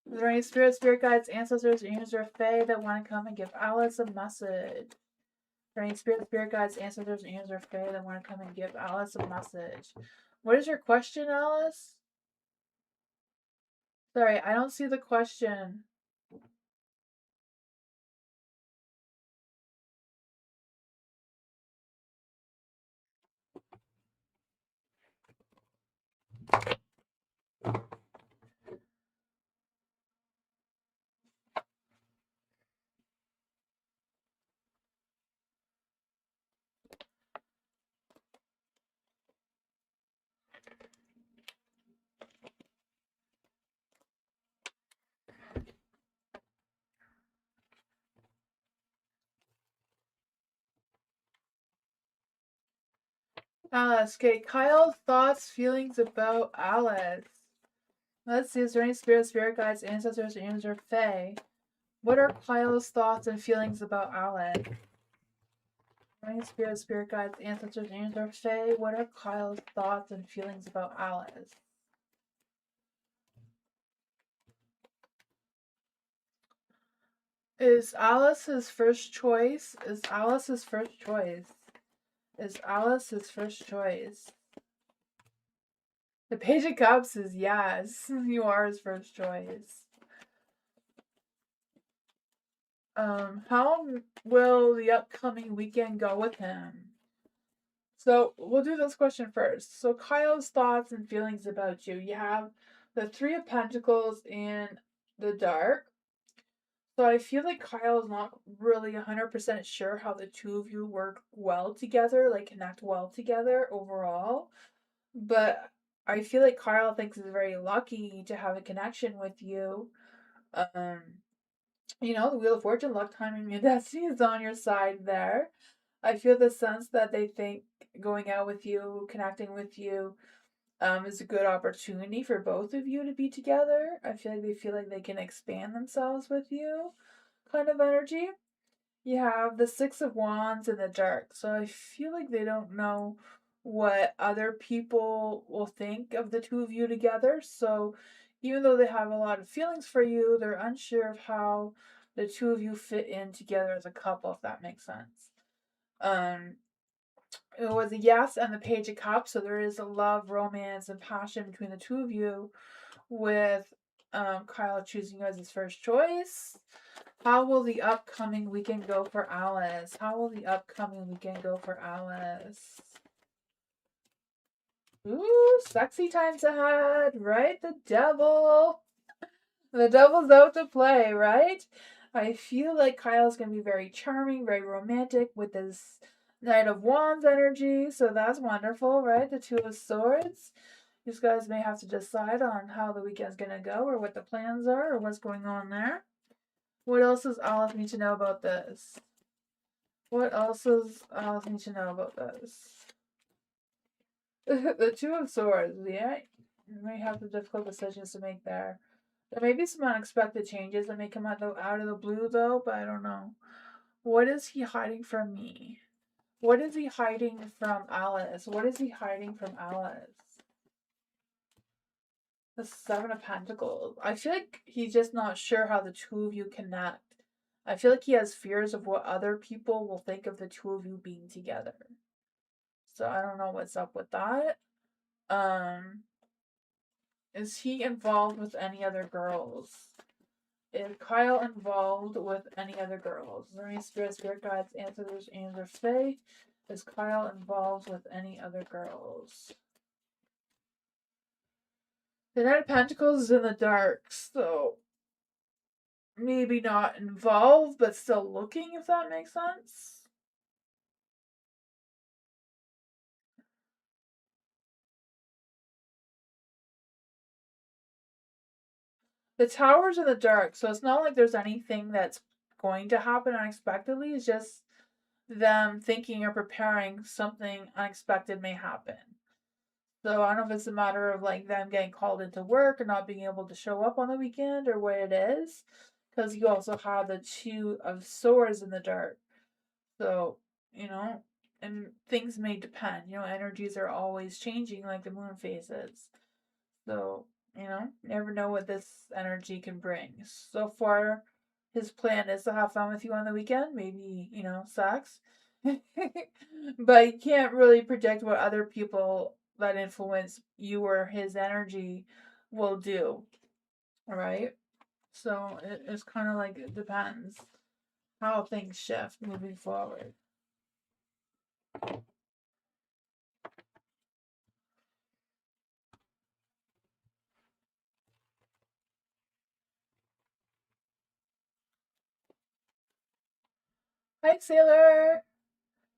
Speaker 2: Is there any spirit guides, ancestors, angels, or fae that want to come and give Alice a message? Is there any spirit guides, ancestors, angels, or fae that want to come and give Alice a message? What is your question, Alice? Sorry, I don't see the question. Alice. Okay, Kyle's thoughts, feelings about Alice. Let's see, is there any spirit guides, ancestors, angels, or fae? What are Kyle's thoughts and feelings about Alice? Any spirit guides, ancestors, angels, or fae? What are Kyle's thoughts and feelings about Alice? Is Alice his first choice? Is Alice his first choice? Is Alice his first choice? The Page of Cups is yes. You are his first choice. How will the upcoming weekend go with him? So we'll do this question first. So Kyle's thoughts and feelings about you. You have the Three of Pentacles in the dark. So I feel like Kyle's not really 100% sure how the two of you work well together, like connect well together overall. But I feel like Kyle thinks he's very lucky to have a connection with you. Um, the Wheel of Fortune, luck, timing, and destiny is on your side there. I feel the sense that they think going out with you, connecting with you, is a good opportunity for both of you to be together. I feel like they can expand themselves with you, kind of energy. You have the Six of Wands in the dark, so I feel like they don't know what other people will think of the two of you together. So even though they have a lot of feelings for you, they're unsure of how the two of you fit in together as a couple, if that makes sense. It was a yes and the Page of Cups, so there is a love, romance, and passion between the two of you, with Kyle choosing you as his first choice. How will the upcoming weekend go for Alice? How will the upcoming weekend go for Alice? Ooh, sexy times ahead, right? The devil. The devil's out to play, right? I feel like Kyle's going to be very charming, very romantic with his Knight of Wands energy, so that's wonderful, right? The Two of Swords. These guys may have to decide on how the weekend's going to go, or what the plans are, or what's going on there. What else does Alice need to know about this? What else does Alice need to know about this? The Two of Swords, yeah. You may have the difficult decisions to make there. There may be some unexpected changes that may come out of the blue, though, but I don't know. What is he hiding from me? What is he hiding from Alice? What is he hiding from Alice? The Seven of Pentacles. I feel like he's just not sure how the two of you connect. I feel like he has fears of what other people will think of the two of you being together. So I don't know what's up with that. Is he involved with any other girls? Is Kyle involved with any other girls? Is there any spirit guides, ancestors, angels, or fae? Is Kyle involved with any other girls? The Knight of Pentacles is in the dark, so maybe not involved, but still looking, if that makes sense. The Tower's in the dark, so it's not like there's anything that's going to happen unexpectedly. It's just them thinking or preparing something unexpected may happen. So I don't know if it's a matter of like them getting called into work or not being able to show up on the weekend or what it is. Because you also have the Two of Swords in the dark. So, and things may depend. Energies are always changing like the moon phases. So, never know what this energy can bring. So far, his plan is to have fun with you on the weekend. Maybe, sex. But you can't really predict what other people that influence you or his energy will do. All right? So it's kind of like it depends how things shift moving forward. Hi, Sailor.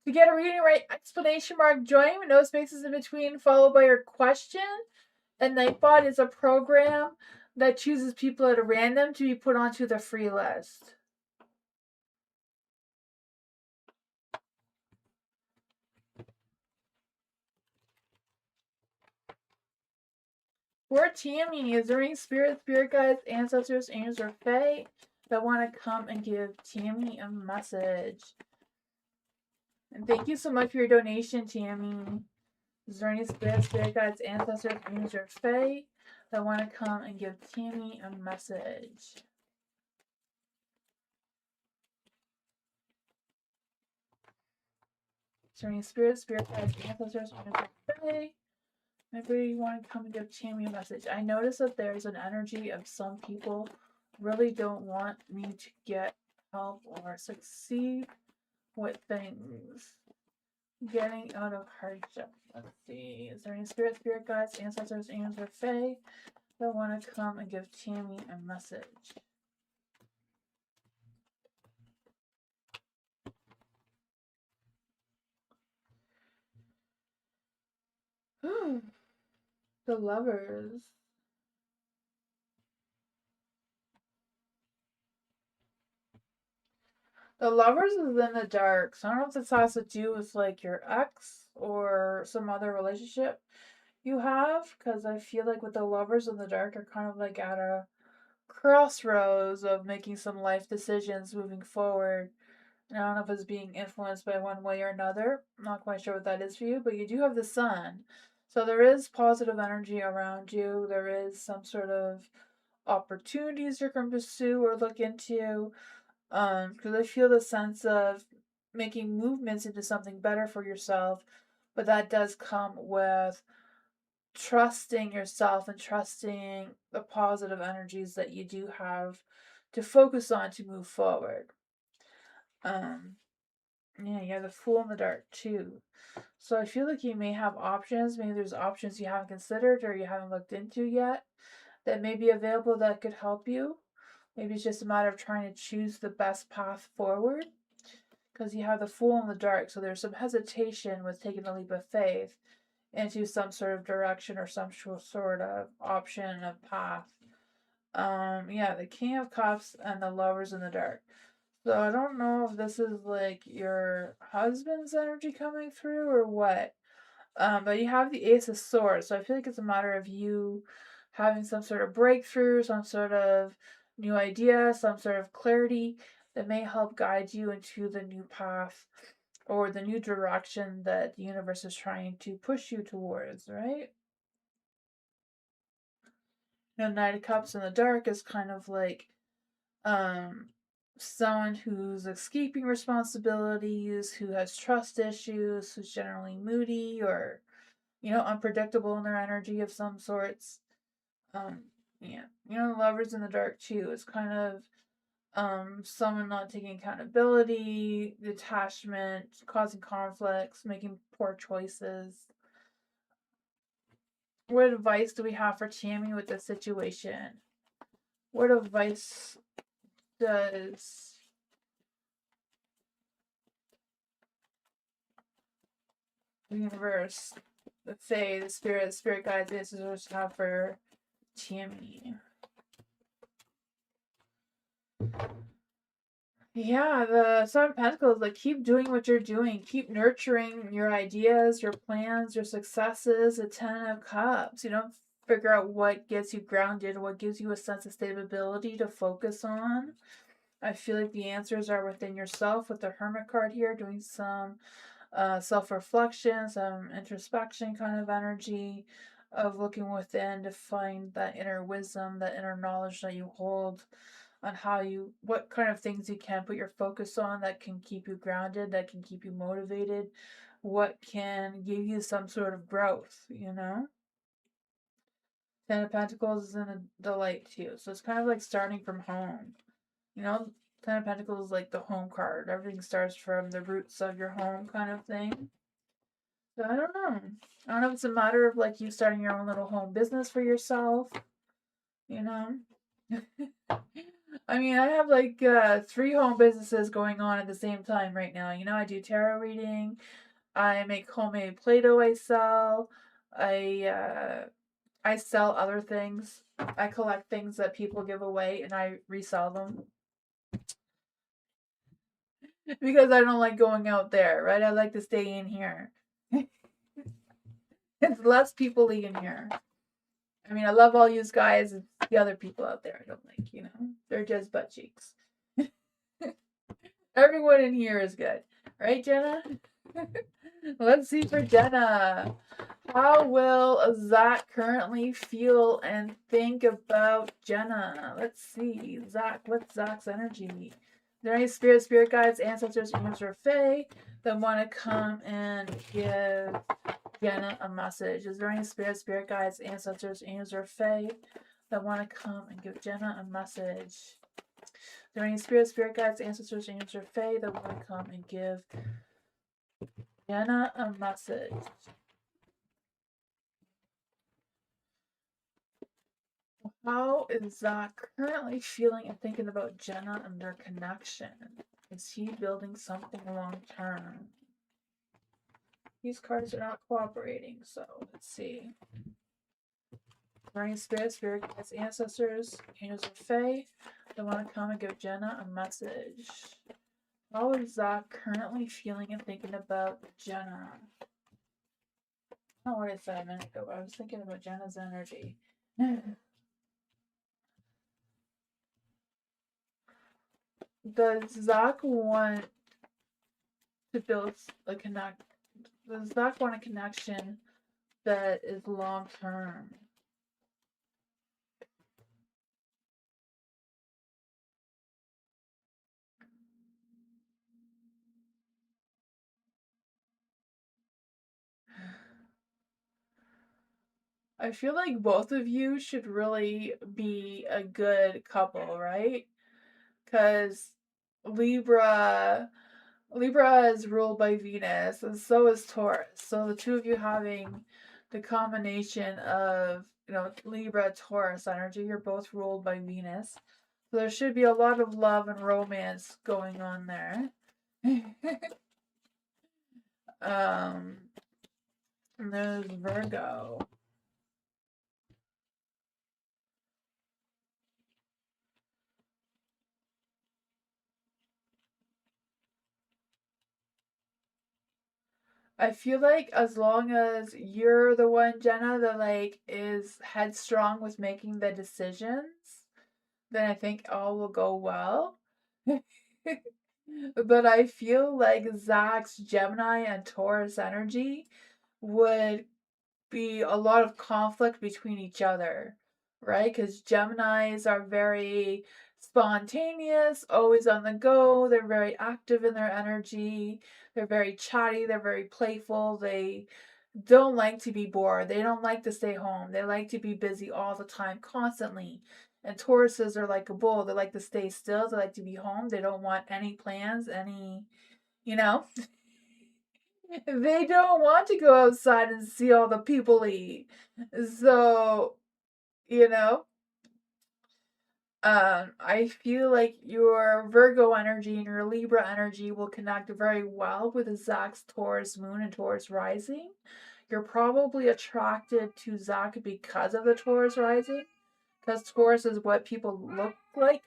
Speaker 2: To get a reading, write exclamation mark join with no spaces in between, followed by your question. And Nightbot is a program that chooses people at random to be put onto the free list. For Tammy, is there any spirit guides, ancestors, angels, or fae that want to come and give Tammy a message? And thank you so much for your donation, Tammy. Is there any spirit guides, ancestors, angels, or fae that want to come and give Tammy a message? Is there any spirit guides, ancestors, angels, or fae? Maybe you want to come and give Tammy a message. I notice that there's an energy of some people really don't want me to get help or succeed with things. Getting out of hardship. Let's see. Is there any spirit guides, ancestors, angels, or fae that want to come and give Tammy a message? The Lovers. The Lovers is in the dark. So I don't know if this has to do with like your ex or some other relationship you have, because I feel like with the Lovers in the dark are kind of like at a crossroads of making some life decisions moving forward. And I don't know if it's being influenced by one way or another. I'm not quite sure what that is for you, but you do have the sun. So there is positive energy around you. There is some sort of opportunities you can pursue or look into. Because I feel the sense of making movements into something better for yourself, but that does come with trusting yourself and trusting the positive energies that you do have to focus on to move forward. Yeah, you have the Fool in the dark too. So I feel like you may have options. Maybe there's options you haven't considered or you haven't looked into yet that may be available that could help you. Maybe it's just a matter of trying to choose the best path forward. Because you have the Fool in the dark, so there's some hesitation with taking a leap of faith into some sort of direction or some sort of option of path. Yeah, the King of Cups and the Lovers in the dark. So I don't know if this is like your husband's energy coming through or what. But you have the Ace of Swords, so I feel like it's a matter of you having some sort of breakthrough, some sort of new idea, some sort of clarity that may help guide you into the new path or the new direction that the universe is trying to push you towards, right? Knight of Cups in the dark is kind of like um someone who's escaping responsibilities, who has trust issues, who's generally moody or unpredictable in their energy of some sorts. Um, yeah, Lovers in the dark too is kind of someone not taking accountability, detachment, causing conflicts, making poor choices. What advice do we have for Tammy with this situation? What advice does the universe, the Fae, the spirit guides, the ancestors have for Tammy? Yeah, the Seven of Pentacles, like keep doing what you're doing. Keep nurturing your ideas, your plans, your successes. The Ten of Cups. Figure out what gets you grounded, what gives you a sense of stability to focus on. I feel like the answers are within yourself with the Hermit card here, doing some self-reflection, some introspection kind of energy of looking within to find that inner wisdom, that inner knowledge that you hold on what kind of things you can put your focus on that can keep you grounded, that can keep you motivated, what can give you some sort of growth. Ten of Pentacles is in the light too, so it's kind of like starting from home. Ten of Pentacles is like the home card. Everything starts from the roots of your home kind of thing. So I don't know. I don't know if it's a matter of like you starting your own little home business for yourself. you know? I mean, I have like 3 home businesses going on at the same time right now. I do tarot reading. I make homemade Play-Doh I sell. I sell other things. I collect things that people give away and I resell them because I don't like going out there, right? I like to stay in here. It's less people-y in here. I mean, I love all you guys. It's the other people out there I don't like, you know? They're just butt cheeks. Everyone in here is good. Right, Jenna? Let's see for Jenna. How will Zach currently feel and think about Jenna? Let's see. Zach, what's Zach's energy? Is there any spirit guides, ancestors, angels, or fae that want to come and give Jenna a message? Is there any spirit guides, ancestors, angels, or fae that want to come and give Jenna a message? Is there any spirit guides, ancestors, angels, or fae that want to come and give Jenna a message? How is Zach currently feeling and thinking about Jenna and their connection? Is he building something long term? These cards are not cooperating, so let's see. Burning spirit guides, ancestors, angels, or fae that want to come and give Jenna a message. How is Zach currently feeling and thinking about Jenna? I don't know what I said a minute ago. I was thinking about Jenna's energy. Does Zach want to build a connect? Does Zach want a connection that is long term? I feel like both of you should really be a good couple, right? Because Libra is ruled by Venus, and so is Taurus. So the two of you having the combination of, you know, Libra, Taurus energy, you're both ruled by Venus. So there should be a lot of love and romance going on there. And there's Virgo. I feel like as long as you're the one, Jenna, that like is headstrong with making the decisions, then I think all will go well. But I feel like Zach's Gemini and Taurus energy would be a lot of conflict between each other, right? Because Geminis are very spontaneous, always on the go. They're very active in their energy. They're very chatty. They're very playful. They don't like to be bored. They don't like to stay home. They like to be busy all the time, constantly. And Tauruses are like a bull. They like to stay still. They like to be home. They don't want any plans, any, you know? They don't want to go outside and see all the people eat. So, you know, I feel like your Virgo energy and your Libra energy will connect very well with Zach's Taurus moon and Taurus rising. You're probably attracted to Zach because of the Taurus rising, because Taurus is what people look like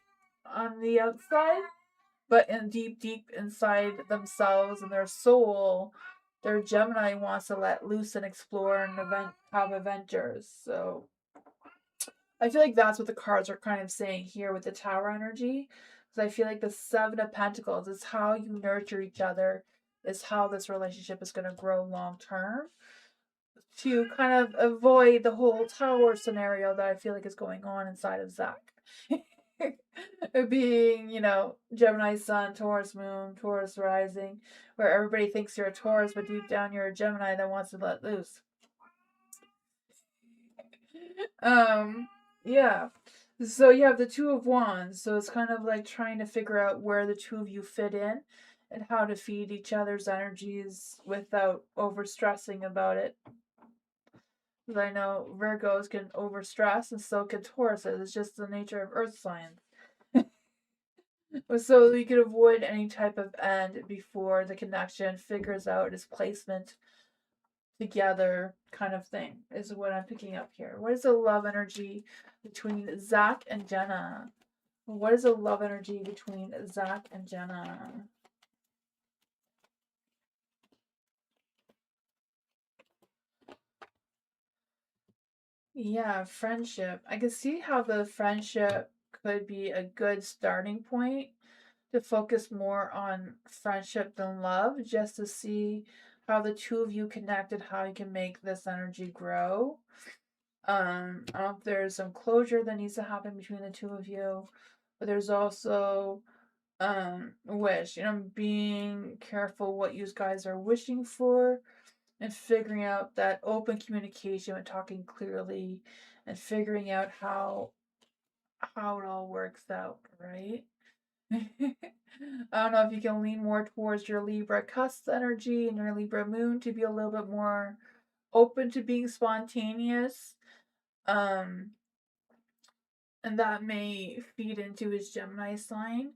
Speaker 2: on the outside. But in deep inside themselves and their soul, their Gemini wants to let loose and explore and have adventures. So I feel like that's what the cards are kind of saying here with the Tower energy. Because I feel like the Seven of Pentacles is how you nurture each other, is how this relationship is going to grow long term. To kind of avoid the whole Tower scenario that I feel like is going on inside of Zach. Being, you know, Gemini sun, Taurus moon, Taurus rising, where everybody thinks you're a Taurus, but deep down you're a Gemini that wants to let loose. Yeah. So you have the Two of Wands, so it's kind of like trying to figure out where the two of you fit in and how to feed each other's energies without overstressing about it. Because I know Virgos can overstress and so can Tauruses. It's just the nature of earth signs. So you could avoid any type of end before the connection figures out its placement together, kind of thing, is what I'm picking up here. What is the love energy between Zach and Jenna? What is the love energy between Zach and Jenna? Yeah, friendship. I can see how the friendship could be a good starting point to focus more on friendship than love, just to see how the two of you connected, how you can make this energy grow. I don't know if there's some closure that needs to happen between the two of you, but there's also wish, being careful what you guys are wishing for and figuring out that open communication and talking clearly and figuring out how it all works out, right? I don't know if you can lean more towards your Libra cusp energy and your Libra moon to be a little bit more open to being spontaneous. Um, and that may feed into his Gemini sign,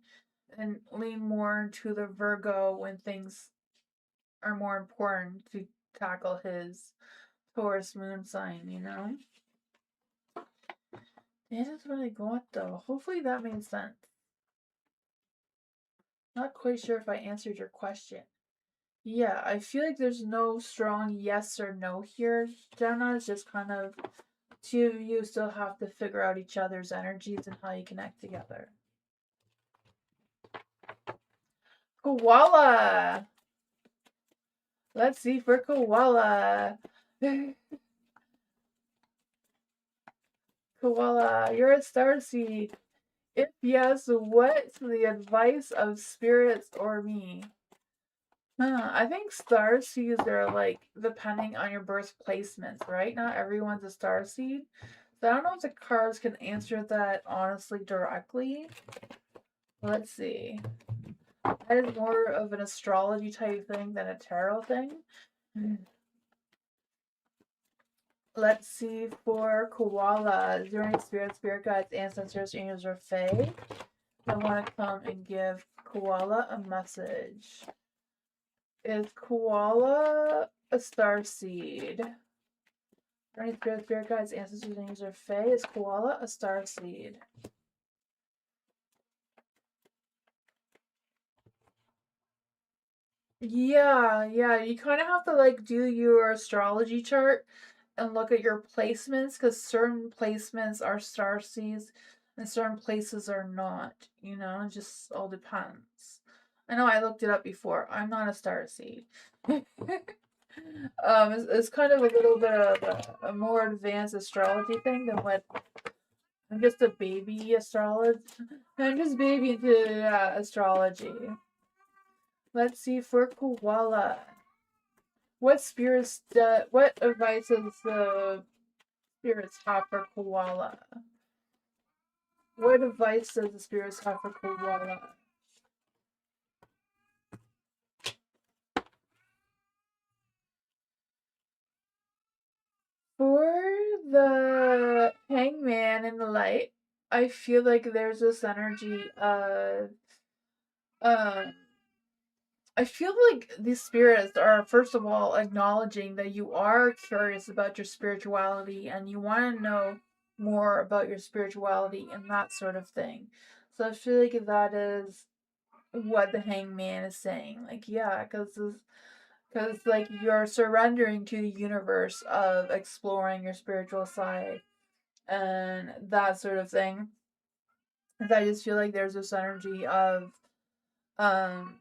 Speaker 2: and lean more to the Virgo when things are more important to tackle his Taurus moon sign. That is what I got though. Hopefully that made sense. Not quite sure if I answered your question. Yeah, I feel like there's no strong yes or no here. Jenna. It's just kind of two of you still have to figure out each other's energies and how you connect together. Koala! Let's see for koala. Koala, you're a starseed. If yes, what's the advice of spirits or me? I think star seeds are like depending on your birth placements, right? Not everyone's a star seed. So I don't know if the cards can answer that honestly directly. Let's see. That is more of an astrology type thing than a tarot thing. Let's see for koala. Is there any spirit guides, ancestors, angels, or fae that want to come and give koala a message? Is koala a star seed? Any spirit guides, ancestors, angels, or fae? Is koala a star seed? Yeah. You kind of have to like do your astrology chart and look at your placements because certain placements are star seeds and certain places are not. It just all depends. I know I looked it up before. I'm not a star seed. It's kind of a little bit of a more advanced astrology thing than what I'm just a baby astrology. I'm just baby into astrology. Let's see for koala. What advice does the spirits have for koala? What advice does the spirits have for koala? For the hangman in the light, I feel like there's this energy of um I feel like these spirits are, first of all, acknowledging that you are curious about your spirituality and you want to know more about your spirituality and that sort of thing. So I feel like that is what the hangman is saying. Like, yeah, because like you're surrendering to the universe of exploring your spiritual side and that sort of thing. And I just feel like there's this energy of um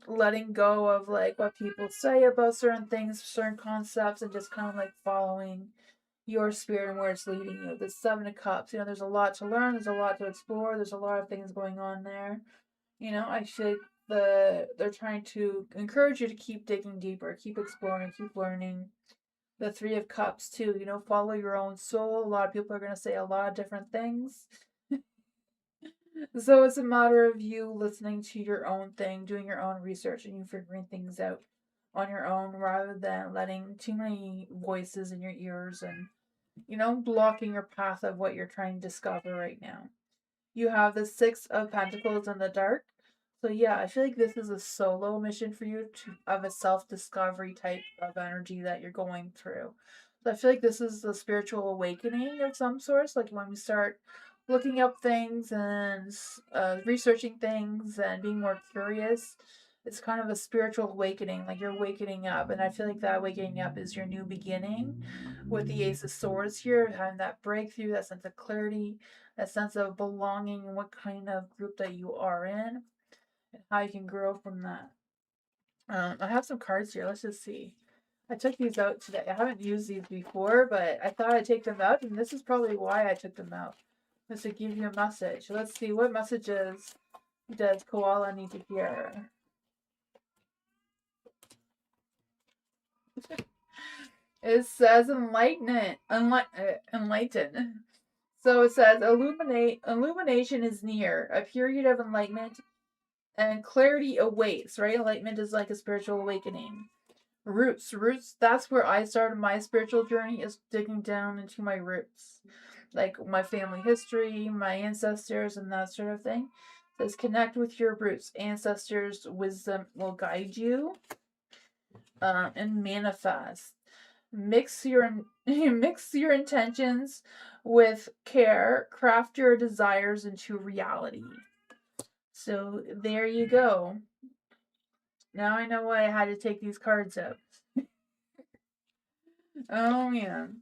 Speaker 2: letting go of like what people say about certain things, certain concepts, and just kind of like following your spirit and where it's leading you. The Seven of Cups, there's a lot to learn, there's a lot to explore, there's a lot of things going on there. I feel like they're trying to encourage you to keep digging deeper, keep exploring, keep learning. The Three of Cups too, follow your own soul. A lot of people are gonna say a lot of different things. So it's a matter of you listening to your own thing, doing your own research, and you figuring things out on your own rather than letting too many voices in your ears and, blocking your path of what you're trying to discover right now. You have the Six of Pentacles in the dark. So yeah, I feel like this is a solo mission for you of a self-discovery type of energy that you're going through. So I feel like this is a spiritual awakening of some sort. Like when we start looking up things and researching things and being more curious It's kind of a spiritual awakening, like you're waking up, and I feel like that waking up is your new beginning with the Ace of Swords here, having that breakthrough, that sense of clarity, that sense of belonging, what kind of group that you are in, and how you can grow from that. I have some cards here. Let's just see. I took these out today. I haven't used these before, but I thought I'd take them out, and this is probably why I took them out. Just to give you a message. Let's see, what messages does Koala need to hear? It says enlighten. So it says illumination is near. A period of enlightenment and clarity awaits, right? Enlightenment is like a spiritual awakening. Roots. That's where I started my spiritual journey, is digging down into my roots. Like my family history, my ancestors, and that sort of thing. It says connect with your roots. Ancestors' wisdom will guide you. And manifest. Mix your intentions with care. Craft your desires into reality. So there you go. Now I know why I had to take these cards out. Oh man.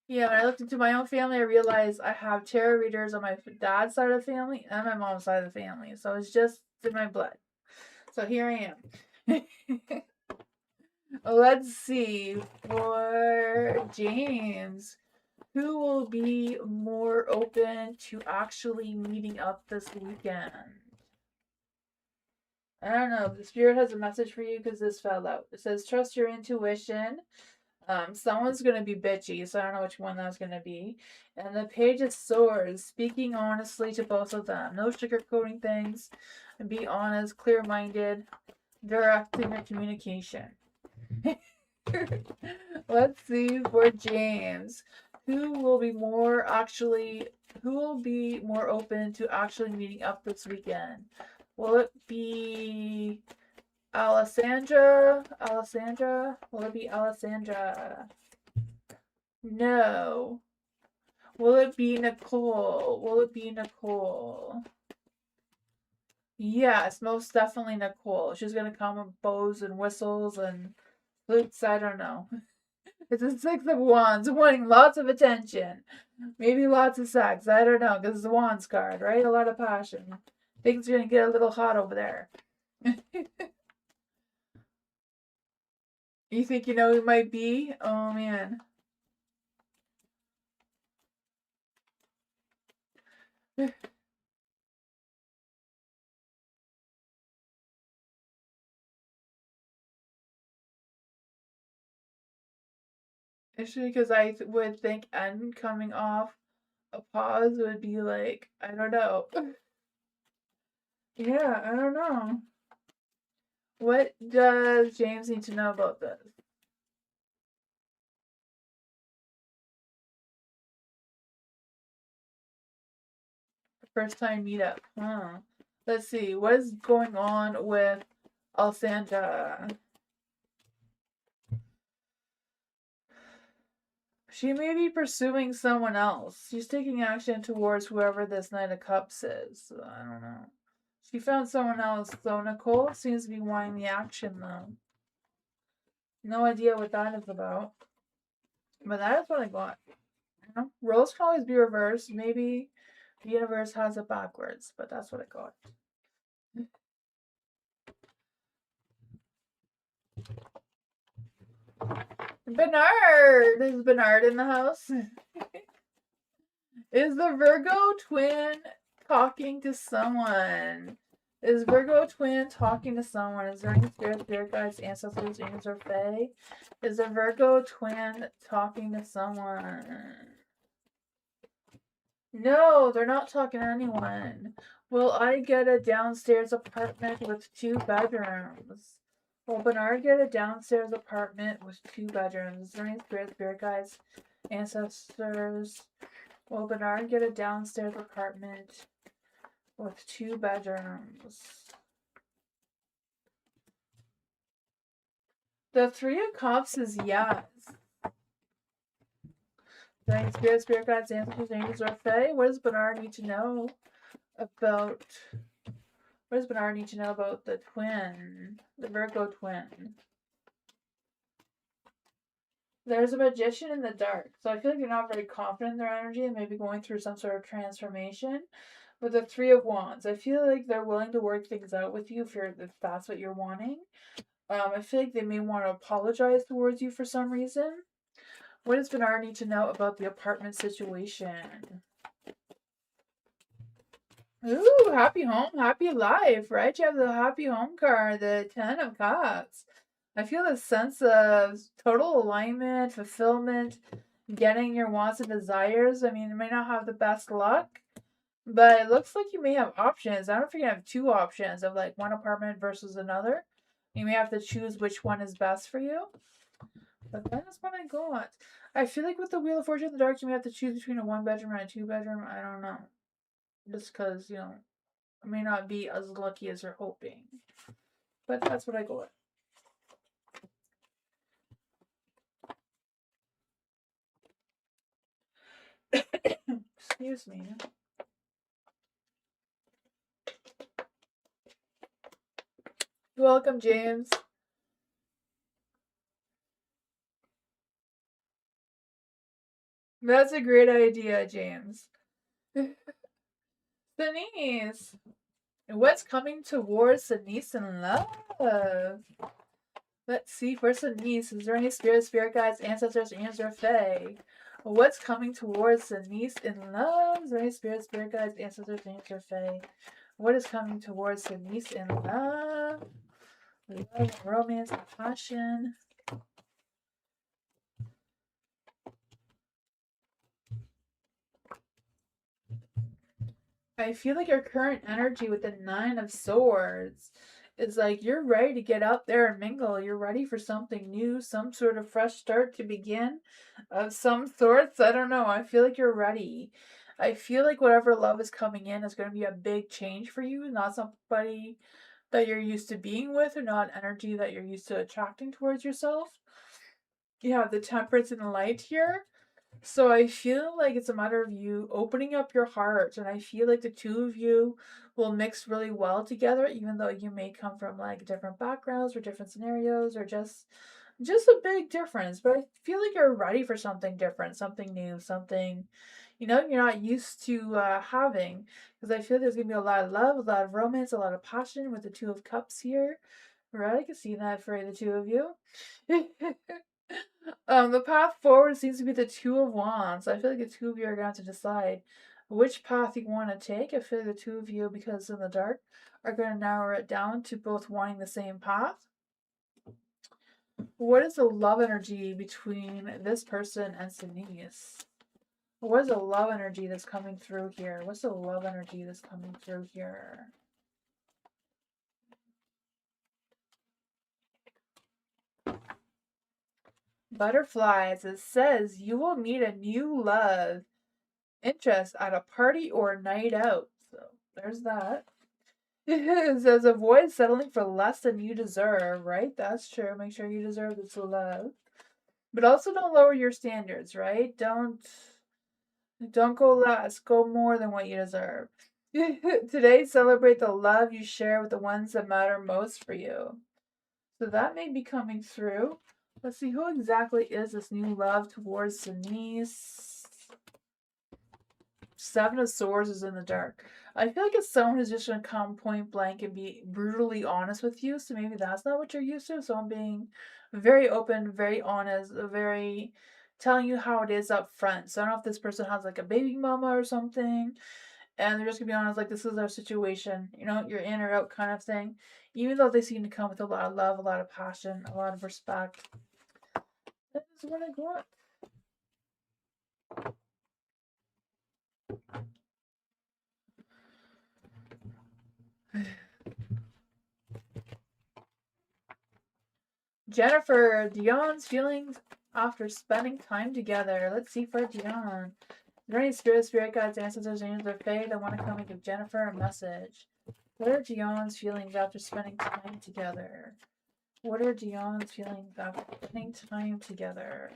Speaker 2: Yeah, when I looked into my own family, I realized I have tarot readers on my dad's side of the family and my mom's side of the family. So it's just in my blood. So here I am. Let's see. For James, who will be more open to actually meeting up this weekend? I don't know. The spirit has a message for you because this fell out. It says, trust your intuition. Someone's gonna be bitchy, so I don't know which one that's gonna be. And the Page of Swords, speaking honestly to both of them. No sugarcoating things. Be honest, clear-minded, direct in your communication. Let's see for James. Who will be more open to actually meeting up this weekend? Will it be Alessandra? Will it be Alessandra? No. Will it be Nicole? Yes, most definitely Nicole. She's gonna come with bows and whistles and flutes. I don't know. It's a Six of Wands, wanting lots of attention. Maybe lots of sex. I don't know, because it's a Wands card, right? A lot of passion. Things are gonna get a little hot over there. You think you know who might be? Oh man. Actually, because I would think N coming off a pause would be like, I don't know. Yeah, I don't know. What does James need to know about this? First time meetup. Huh. Let's see. What is going on with Alessandra? She may be pursuing someone else. She's taking action towards whoever this Knight of Cups is. I don't know. She found someone else, so Nicole seems to be wanting the action, though. No idea what that is about. But that is what I got. You know? Roles can always be reversed. Maybe the universe has it backwards, but that's what I got. Bernard! Is Bernard in the house? Is the Virgo twin talking to someone? Is Virgo twin talking to someone? Is there any spirit guides, ancestors, angels, or fae? Is the Virgo twin talking to someone? No, they're not talking to anyone. Will I get a downstairs apartment with 2 bedrooms? Will Bernard get a downstairs apartment with 2 bedrooms? Is there any spirit guides, ancestors? Will Bernard get a downstairs apartment with 2 bedrooms? The 3 of Cups is yes. Divine Spirit, Spirit Guides, Ancestors, Angels, or Fae. What does Bernard need to know about... What does Bernard need to know about the twin? The Virgo twin. There's a magician in the dark. So I feel like they're not very confident in their energy and maybe going through some sort of transformation. With the Three of Wands, I feel like they're willing to work things out with you if that's what you're wanting. I feel like they may want to apologize towards you for some reason. What does Bernard need to know about the apartment situation? Ooh, happy home, happy life, right? You have the happy home card, the Ten of Cups. I feel a sense of total alignment, fulfillment, getting your wants and desires. I mean, you may not have the best luck, but it looks like you may have options. I don't know if you're gonna have two options of like one apartment versus another. You may have to choose which one is best for you. But that's what I got. I feel like with the Wheel of Fortune in the dark, you may have to choose between a 1-bedroom and a 2-bedroom. I don't know. Just because, you know, it may not be as lucky as you're hoping. But that's what I got. Excuse me. Welcome, James. That's a great idea, James. Denise. What's coming towards Denise in love? Let's see, for Denise, is there any spirit guides, ancestors, angels, or fae? What's coming towards Denise in love? Is there any spirit guides, ancestors, angels, or fae? What is coming towards Denise in love? Love, romance, and passion. I feel like your current energy with the Nine of Swords is like you're ready to get out there and mingle. You're ready for something new, some sort of fresh start to begin of some sorts. I don't know. I feel like you're ready. I feel like whatever love is coming in is going to be a big change for you, not somebody that you're used to being with or not energy that you're used to attracting towards yourself. You have the Temperance and the Light here. So I feel like it's a matter of you opening up your heart, and I feel like the two of you will mix really well together, even though you may come from like different backgrounds or different scenarios or just a big difference. But I feel like you're ready for something different, something new, something you're not used to having. Because I feel there's gonna be a lot of love, a lot of romance, a lot of passion with the Two of Cups here. Right, I can see that for the two of you. The path forward seems to be the Two of Wands. I feel like the two of you are going to have to decide which path you want to take. I feel like the two of you, because in the dark, are going to narrow it down to both wanting the same path. What is the love energy between this person and Denise? What is the love energy that's coming through here? What's the love energy that's coming through here? Butterflies. It says you will meet a new love interest at a party or a night out. So there's that. It says avoid settling for less than you deserve, right? That's true. Make sure you deserve this love. But also don't lower your standards, right? Don't go less. Go more than what you deserve. Today celebrate the love you share with the ones that matter most for you. So that may be coming through. Let's see, who exactly is this new love towards Denise? Seven of Swords is in the dark. I feel like it's someone who's just going to come point blank and be brutally honest with you. So maybe that's not what you're used to. So I'm being very open, very honest, very telling you how it is up front. So I don't know if this person has like a baby mama or something. And they're just going to be honest, like, this is our situation. You're in or out kind of thing. Even though they seem to come with a lot of love, a lot of passion, a lot of respect. That is what I got. Jennifer, Dion's feelings after spending time together. Let's see for Dion. Is there any spirit guides, ancestors, angels, or fae that want to come and give Jennifer a message? What are Dion's feelings after spending time together? What are Dion's feelings after spending time together?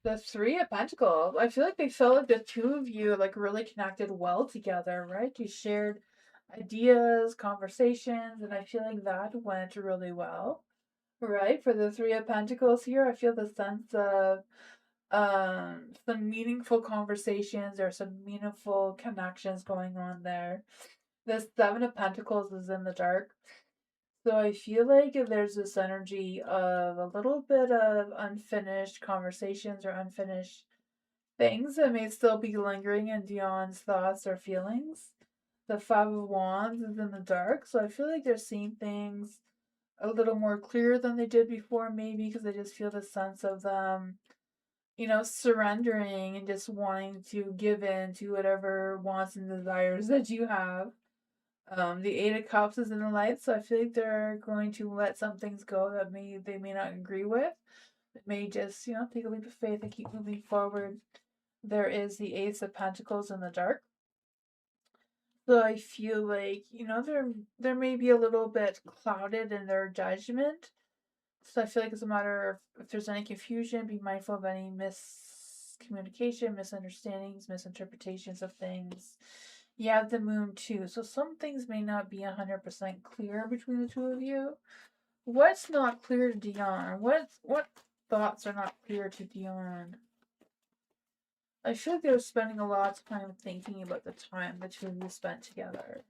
Speaker 2: The Three of Pentacles. I feel like they felt like the two of you like really connected well together, right? You shared ideas, conversations, and I feel like that went really well. Right? For the Three of Pentacles here, I feel the sense of some meaningful conversations or some meaningful connections going on there. The Seven of Pentacles is in the dark. So I feel like there's this energy of a little bit of unfinished conversations or unfinished things that may still be lingering in Dion's thoughts or feelings. The Five of Wands is in the dark, so I feel like they're seeing things a little more clear than they did before, maybe because I just feel the sense of them, surrendering and just wanting to give in to whatever wants and desires that you have. The Eight of Cups is in the light, so I feel like they're going to let some things go that they may not agree with. It may just, take a leap of faith and keep moving forward. There is the Ace of Pentacles in the dark. So I feel like, there may be a little bit clouded in their judgment. So I feel like it's a matter of if there's any confusion, be mindful of any miscommunication, misunderstandings, misinterpretations of things. You have the moon too, so some things may not be 100% clear between the two of you. What's not clear to Dion? What thoughts are not clear to Dion? I feel like they're spending a lot of time thinking about the time the two of you spent together.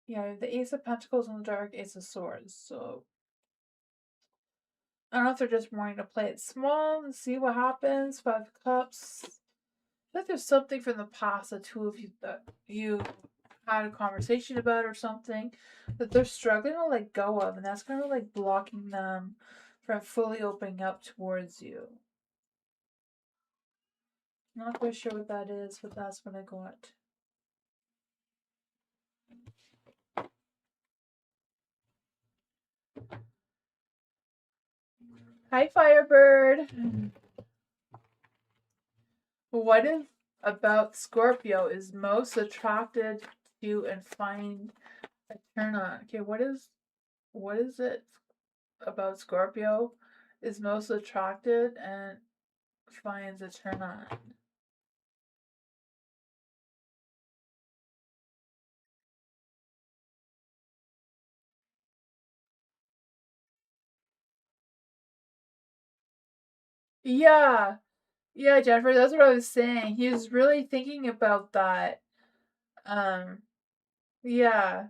Speaker 2: Yeah, the Ace of Pentacles in the dark, Ace of Swords, so I don't know if they're just wanting to play it small and see what happens. Five of Cups. I feel like there's something from the past, the two of you, that you had a conversation about or something that they're struggling to let go of, and that's kind of like blocking them from fully opening up towards you. Not quite sure what that is, but that's what I got. Hi, Firebird. What is about Scorpio is most attracted to and find a turn on? Okay, what is it about Scorpio is most attracted and finds a turn on? Yeah. Yeah, Jennifer, that's what I was saying. He was really thinking about that. Um, yeah.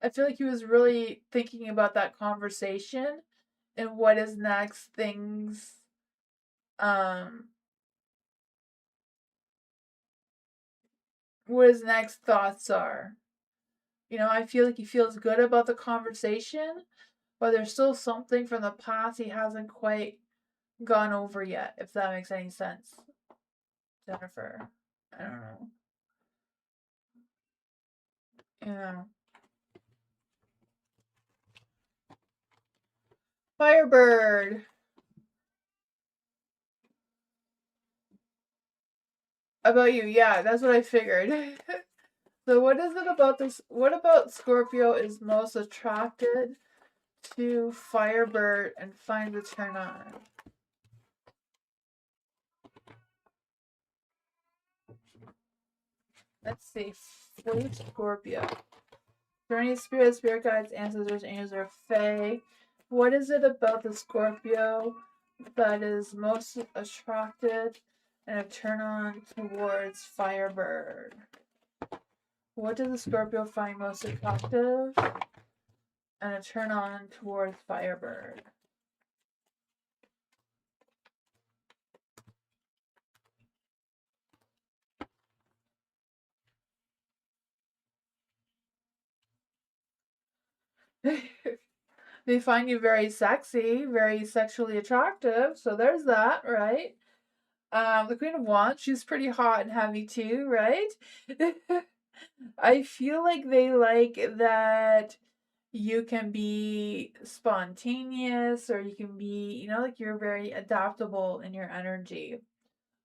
Speaker 2: I feel like he was really thinking about that conversation and what his next things um what his next thoughts are. I feel like he feels good about the conversation, but there's still something from the past he hasn't quite gone over yet, if that makes any sense. Jennifer. I don't know. Yeah. Firebird. About you, yeah, that's what I figured. So what is it about this? What about Scorpio is most attracted to Firebird and finds a turn on? Let's see. For Scorpio. Journey Spirit, Spirit Guides, Ancestors, Angels, or Fae. What is it about the Scorpio that is most attracted and a turn on towards Firebird? What does the Scorpio find most attractive and a turn on towards Firebird? They find you very sexy, very sexually attractive. So there's that, right? The Queen of Wands, she's pretty hot and heavy too, right? I feel like they like that you can be spontaneous or you can be, like you're very adaptable in your energy,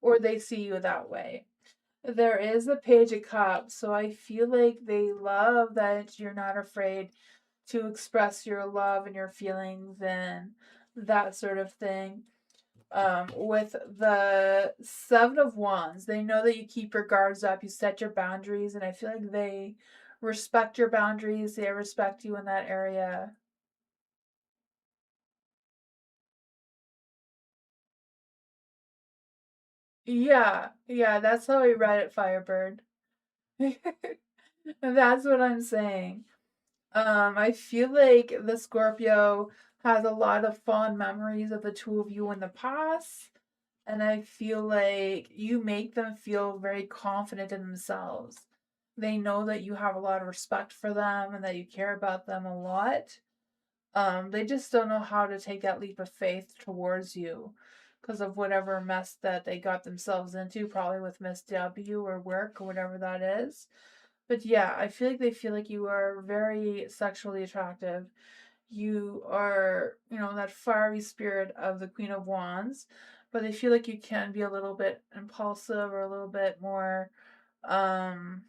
Speaker 2: or they see you that way. There is a Page of Cups, so I feel like they love that you're not afraid to express your love and your feelings and that sort of thing. With the Seven of Wands, they know that you keep your guards up, you set your boundaries, and I feel like they respect your boundaries, they respect you in that area. Yeah, that's how I read it, Firebird. That's what I'm saying. I feel like the Scorpio has a lot of fond memories of the two of you in the past. And I feel like you make them feel very confident in themselves. They know that you have a lot of respect for them and that you care about them a lot. They just don't know how to take that leap of faith towards you because of whatever mess that they got themselves into, probably with Miss W or work or whatever that is. But yeah, I feel like they feel like you are very sexually attractive. You are, that fiery spirit of the Queen of Wands, but they feel like you can be a little bit impulsive or a little bit more um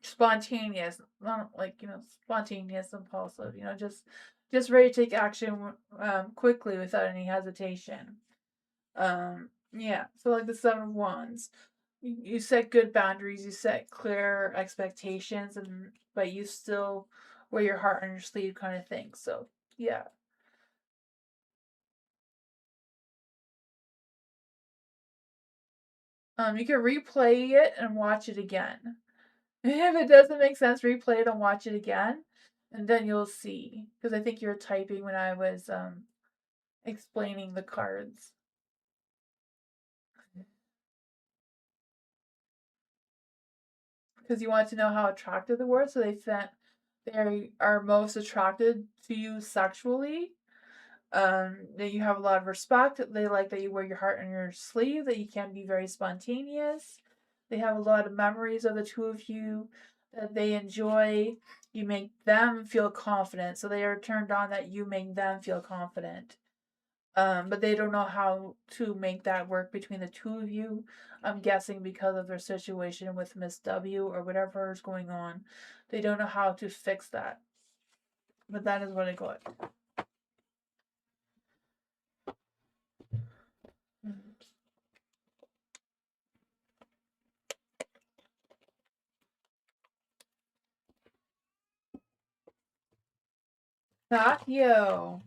Speaker 2: spontaneous, not like, spontaneous, impulsive, just ready to take action quickly without any hesitation. Yeah, so like the Seven of Wands, you set good boundaries, you set clear expectations, and but you still wear your heart on your sleeve kind of thing. So yeah. You can replay it and watch it again. If it doesn't make sense, replay it and watch it again, and then you'll see. Because I think you were typing when I was explaining the cards. Because you want to know how attractive they were, so they are most attracted to you sexually. That you have a lot of respect. They like that you wear your heart on your sleeve, that you can be very spontaneous. They have a lot of memories of the two of you that they enjoy. You make them feel confident, so they are turned on that you make them feel confident. But they don't know how to make that work between the two of you. I'm guessing because of their situation with Miss W or whatever is going on. They don't know how to fix that. But that is what I got. Matthew.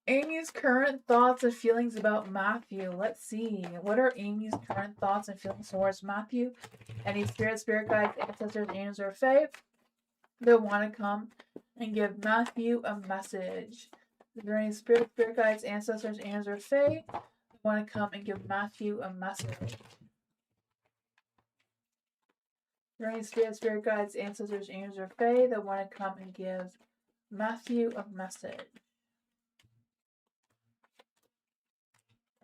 Speaker 2: Amy's current thoughts and feelings about Matthew. Let's see. What are Amy's current thoughts and feelings towards Matthew? Any spirit guides, ancestors, angels, or fae that want to come and give Matthew a message? Is there any spirit guides, ancestors, angels, or fae that want to come and give Matthew a message? Is there any spirit guides, ancestors, angels, or fae that want to come and give Matthew a message?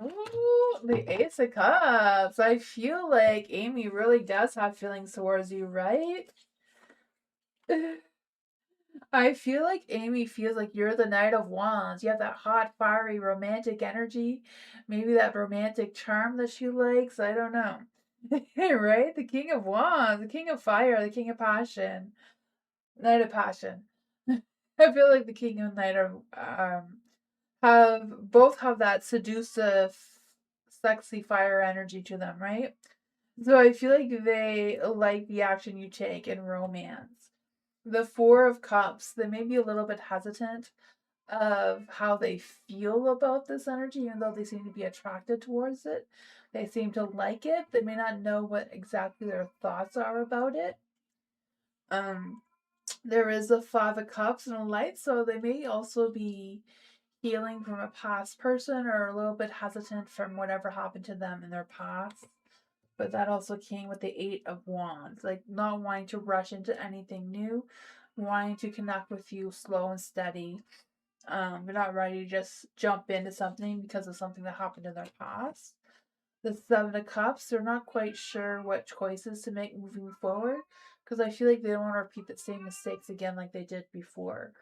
Speaker 2: Ooh, the Ace of Cups. I feel like Amy really does have feelings towards you, right? I feel like Amy feels like you're the Knight of Wands. You have that hot, fiery, romantic energy. Maybe that romantic charm that she likes. I don't know. Right? The King of Wands, the King of Fire, the King of Passion, Knight of Passion. I feel like the King and Knight of have that seductive, sexy fire energy to them, right? So I feel like they like the action you take in romance. The Four of Cups, they may be a little bit hesitant of how they feel about this energy, even though they seem to be attracted towards it. They seem to like it. They may not know what exactly their thoughts are about it. Um, there is a Five of Cups and a Light, so they may also be healing from a past person or a little bit hesitant from whatever happened to them in their past. But that also came with the Eight of Wands, like not wanting to rush into anything new, wanting to connect with you slow and steady. They're not ready to just jump into something because of something that happened in their past. The Seven of Cups, they're not quite sure what choices to make moving forward because I feel like they don't want to repeat the same mistakes again like they did before.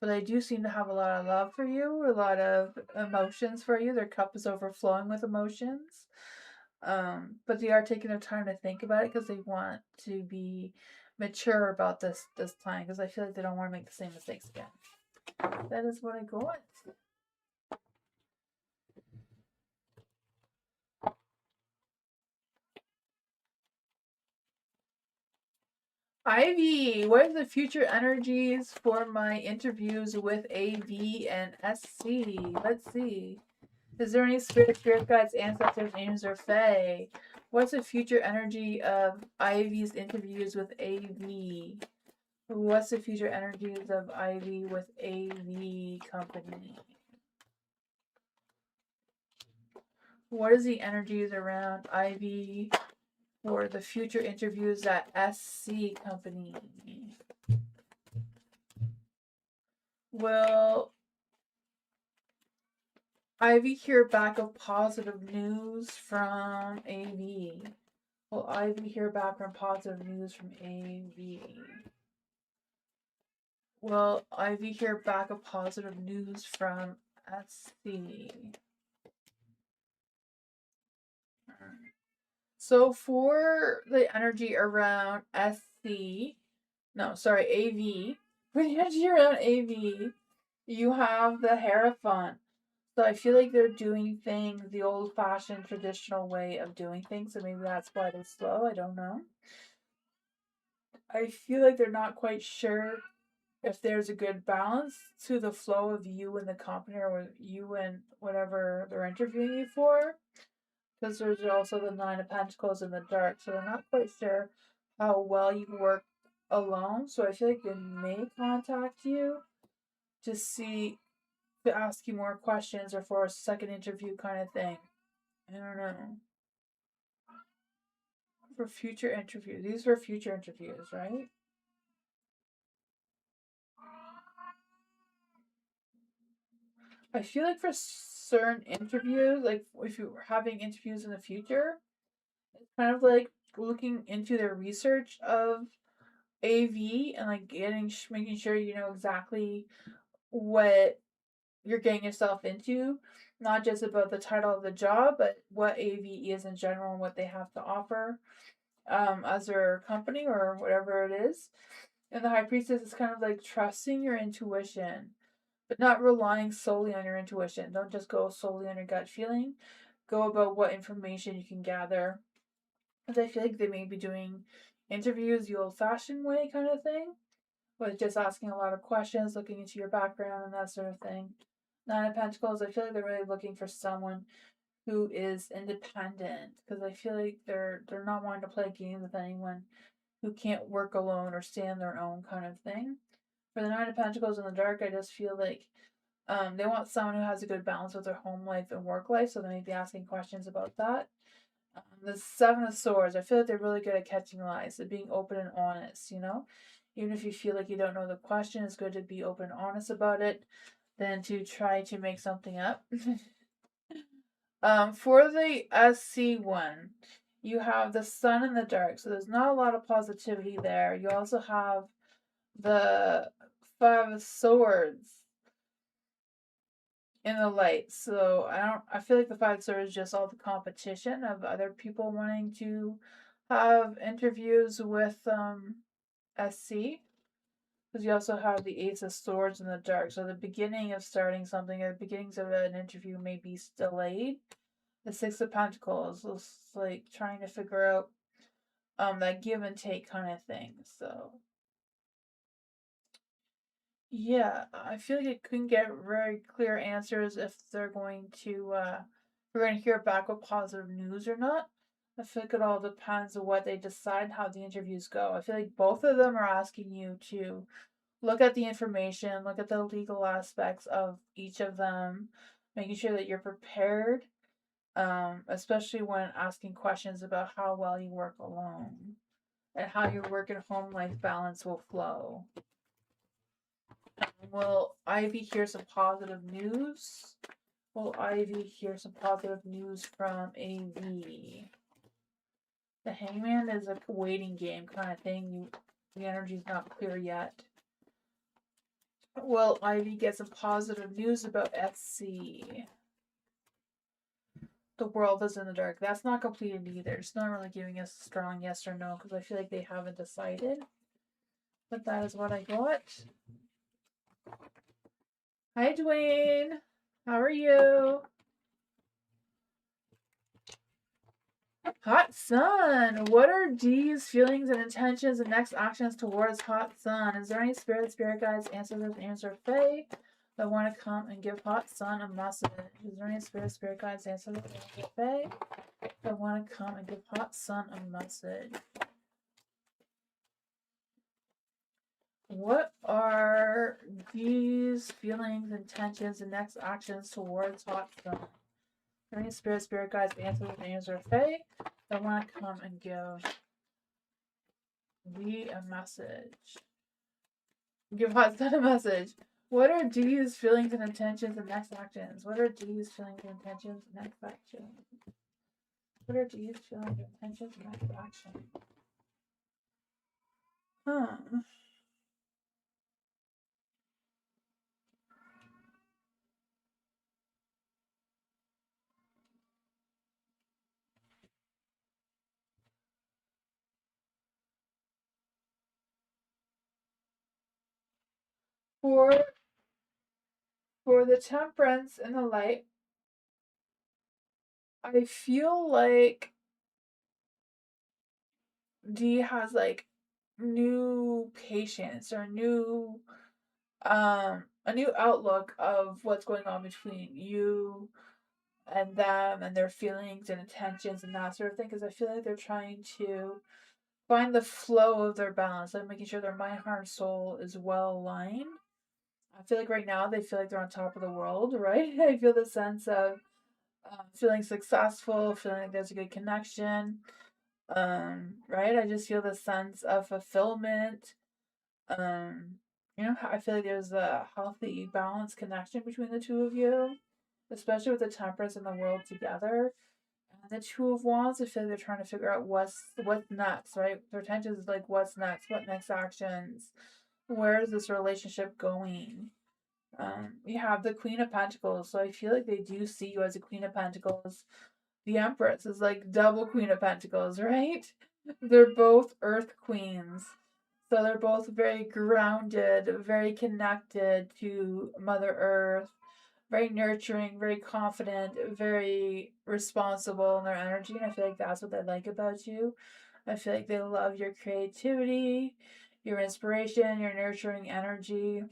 Speaker 2: But they do seem to have a lot of love for you, a lot of emotions for you. Their cup is overflowing with emotions. But they are taking their time to think about it because they want to be mature about this time, because I feel like they don't want to make the same mistakes again. That is what I got. Ivy, what are the future energies for my interviews with AV and SC? Let's see. Is there any spirit guides, ancestors, angels, or fae? What's the future energy of Ivy's interviews with AV? What's the future energies of Ivy with AV company? What is the energies around Ivy for the future interviews at SC company? Will Ivy hear back of positive news from AV? Will Ivy hear back from positive news from AV? Will Ivy hear back of positive news from SC? So for the energy around AV, for the energy around AV, you have the Hierophant. So I feel like they're doing things the old-fashioned, traditional way of doing things. So maybe that's why they're slow. I don't know. I feel like they're not quite sure if there's a good balance to the flow of you and the company, or you and whatever they're interviewing you for. Because there's also the Nine of Pentacles in the dark. So they're not quite sure how well you work alone. So I feel like they may contact you to ask you more questions, or for a second interview kind of thing. I don't know. For future interviews. These were future interviews, right? I feel like for certain interviews, like if you were having interviews in the future, it's kind of like looking into their research of AV and like making sure you know exactly what you're getting yourself into, not just about the title of the job, but what AV is in general and what they have to offer as their company or whatever it is. And the High Priestess is kind of like trusting your intuition, but not relying solely on your intuition. Don't just go solely on your gut feeling. Go about what information you can gather. Because I feel like they may be doing interviews the old fashioned way kind of thing, with just asking a lot of questions, looking into your background and that sort of thing. Nine of Pentacles, I feel like they're really looking for someone who is independent, because I feel like they're not wanting to play games with anyone who can't work alone or stand their own kind of thing. For the Nine of Pentacles in the dark, I just feel like they want someone who has a good balance with their home life and work life, so they may be asking questions about that. The Seven of Swords, I feel like they're really good at catching lies, at being open and honest, you know? Even if you feel like you don't know the question, it's good to be open and honest about it than to try to make something up. For the SC one, you have the Sun in the dark, so there's not a lot of positivity there. You also have the Five of Swords in the light. So I feel like the Five of Swords is just all the competition of other people wanting to have interviews with SC. Because you also have the Ace of Swords in the dark. So the beginning of starting something, or the beginnings of an interview may be delayed. The Six of Pentacles is like trying to figure out that give and take kind of thing. So yeah, I feel like it couldn't get very clear answers if they're going to we're going to hear back with positive news or not. I feel like it all depends on what they decide, how the interviews go. I feel like both of them are asking you to look at the information, look at the legal aspects of each of them, making sure that you're prepared, especially when asking questions about how well you work alone and how your work and home life balance will flow. Will Ivy hear some positive news? Will Ivy hear some positive news from AV? The Hangman is a waiting game kind of thing. The energy's not clear yet. Will Ivy get some positive news about SC? The World is in the dark. That's not completed either. It's not really giving us a strong yes or no, because I feel like they haven't decided. But that is what I got. Hi, Dwayne. How are you? Hot Sun. What are D's feelings and intentions and next actions towards Hot Sun? Is there any spirit guides, answer Fae that want to come and give Hot Sun a message? Is there any spirit guides, answer Fae that want to come and give Hot Sun a message? What are D's feelings, intentions, and next actions towards Hot Sun? Any spirit guides, answer Fae that want to come and give me a message. Give Hot Sun a message. What are D's feelings and intentions and next actions? What are D's feelings and intentions and next actions? What are D's feelings and intentions and next actions? For the Temperance and the Light, I feel like D has like new patience or a new outlook of what's going on between you and them and their feelings and intentions and that sort of thing, because I feel like they're trying to find the flow of their balance, like making sure their mind, heart, and soul is well aligned. I feel like right now they feel like they're on top of the world, right? I feel the sense of feeling successful, feeling like there's a good connection, right? I just feel the sense of fulfillment. I feel like there's a healthy, balanced connection between the two of you, especially with the Temperance and the World together. And the Two of Wands, I feel like they're trying to figure out what's next, right? Their attention is like, what's next? What next actions? Where is this relationship going? You have the Queen of Pentacles, so I feel like they do see you as a Queen of Pentacles. The Empress is like double Queen of Pentacles, right? They're both Earth Queens. So they're both very grounded, very connected to Mother Earth, very nurturing, very confident, very responsible in their energy. And I feel like that's what they like about you. I feel like they love your creativity, your inspiration, your nurturing energy.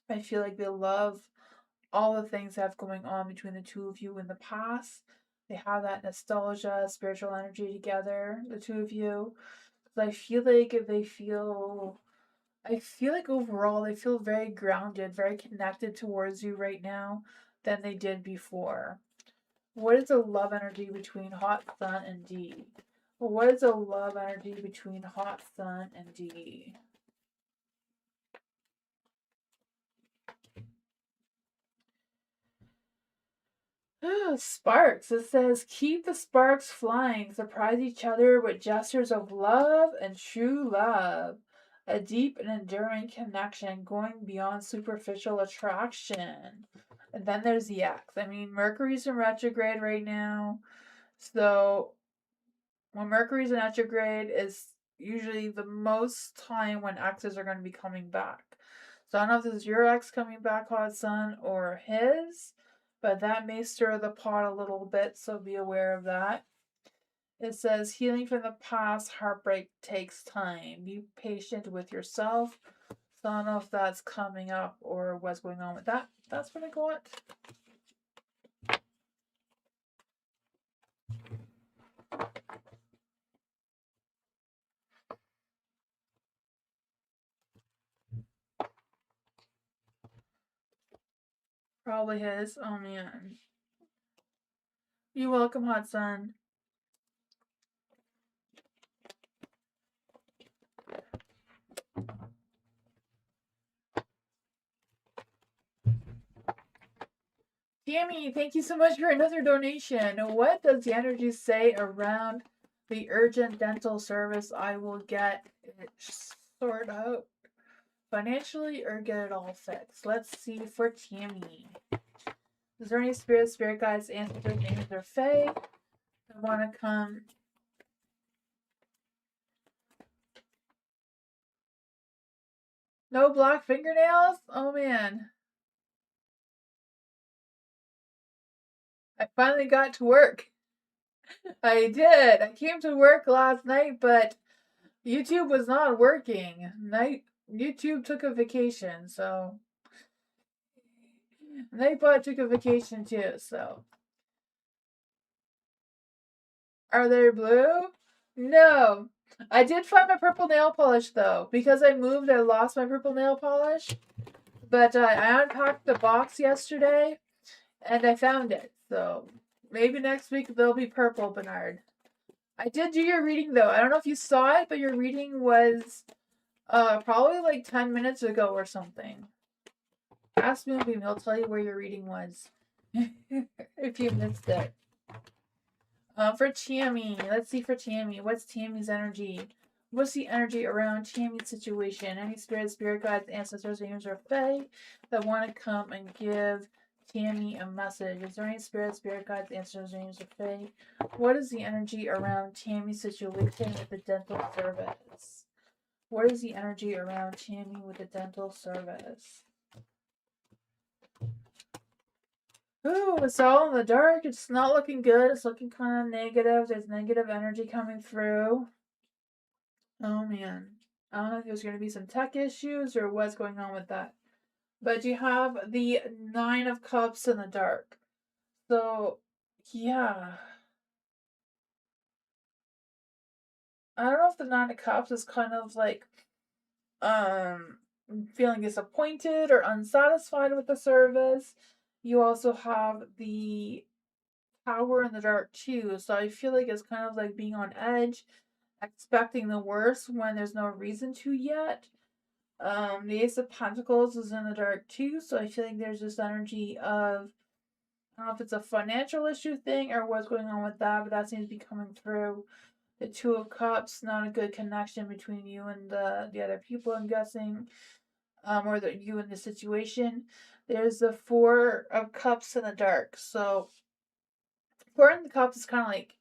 Speaker 2: I feel like they love all the things that have going on between the two of you in the past. They have that nostalgia, spiritual energy together, the two of you. So I feel like overall they feel very grounded, very connected towards you right now than they did before. What is the love energy between Hot Sun and D? What is the love energy between Hot Sun and D? Sparks. It says, keep the sparks flying. Surprise each other with gestures of love and true love. A deep and enduring connection going beyond superficial attraction. And then there's the X. I mean, Mercury's in retrograde right now. So when Mercury's in retrograde is usually the most time when exes are going to be coming back. So I don't know if this is your ex coming back, Hot Sun, or his, but that may stir the pot a little bit, so be aware of that. It says, healing from the past, heartbreak takes time. Be patient with yourself. So I don't know if that's coming up or what's going on with that. That's what I got. Probably his. Oh man. You're welcome, Hot Sun. Tammy, thank you so much for another donation. What does the energy say around the urgent dental service I will get it sorted out financially or get it all fixed? Let's see for Tammy. Is there any spirit guides, ancestors, or fae that want to come No black fingernails? Oh man. I finally got to work. I did. I came to work last night, but YouTube was not working. YouTube took a vacation, so Nightbot took a vacation too, so. Are they blue? No. I did find my purple nail polish though. Because I moved, I lost my purple nail polish. But I unpacked the box yesterday and I found it. So maybe next week they'll be purple, Bernard. I did do your reading though. I don't know if you saw it, but your reading was probably like 10 minutes ago or something. Ask Moonbeam, he'll tell you where your reading was. If you missed it. For Tammy, let's see for Tammy. What's Tammy's energy? What's the energy around Tammy's situation? Any spirit guides, ancestors, angels, or fae that want to come and give Tammy a message? Is there any spirit guides, ancestors, angels, or fae? What is the energy around Tammy's situation with the dental service? What is the energy around Tammy with the dental service? Ooh, it's all in the dark. It's not looking good. It's looking kind of negative. There's negative energy coming through. Oh man. I don't know if there's going to be some tech issues or what's going on with that. But you have the Nine of Cups in the dark. So, yeah. I don't know if the Nine of Cups is kind of like feeling disappointed or unsatisfied with the service. You also have the Tower in the dark too. So I feel like it's kind of like being on edge, expecting the worst when there's no reason to yet. The Ace of Pentacles is in the dark too, so I feel like there's this energy of, I don't know if it's a financial issue thing or what's going on with that, but that seems to be coming through. The Two of Cups, not a good connection between you and the other people, I'm guessing, or you and the situation. There's the Four of Cups in the dark, so Four in the Cups is kind of like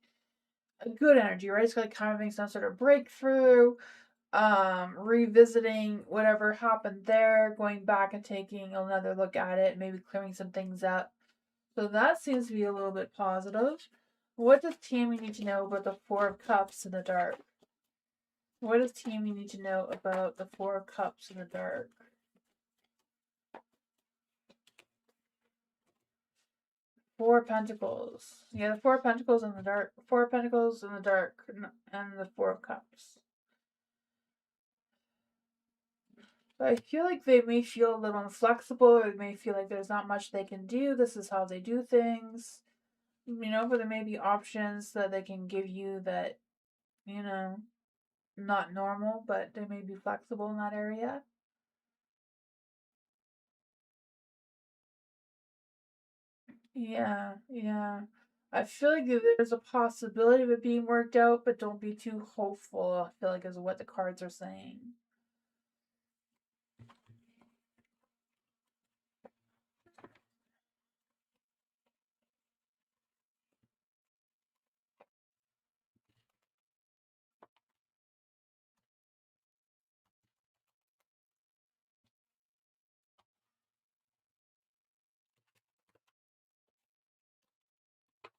Speaker 2: a good energy, right? It's like having some sort of breakthrough, revisiting whatever happened there, going back and taking another look at it, maybe clearing some things up. So that seems to be a little bit positive. What does Tammy need to know about the Four of Cups in the dark? What does Tammy need to know about the Four of Cups in the dark? Four of Pentacles. Yeah, the Four of Pentacles in the dark. Four of Pentacles in the dark and the Four of Cups. I feel like they may feel a little inflexible, or they may feel like there's not much they can do. This is how they do things. But there may be options that they can give you that, not normal, but they may be flexible in that area. Yeah, yeah. I feel like there's a possibility of it being worked out, but don't be too hopeful, I feel like is what the cards are saying.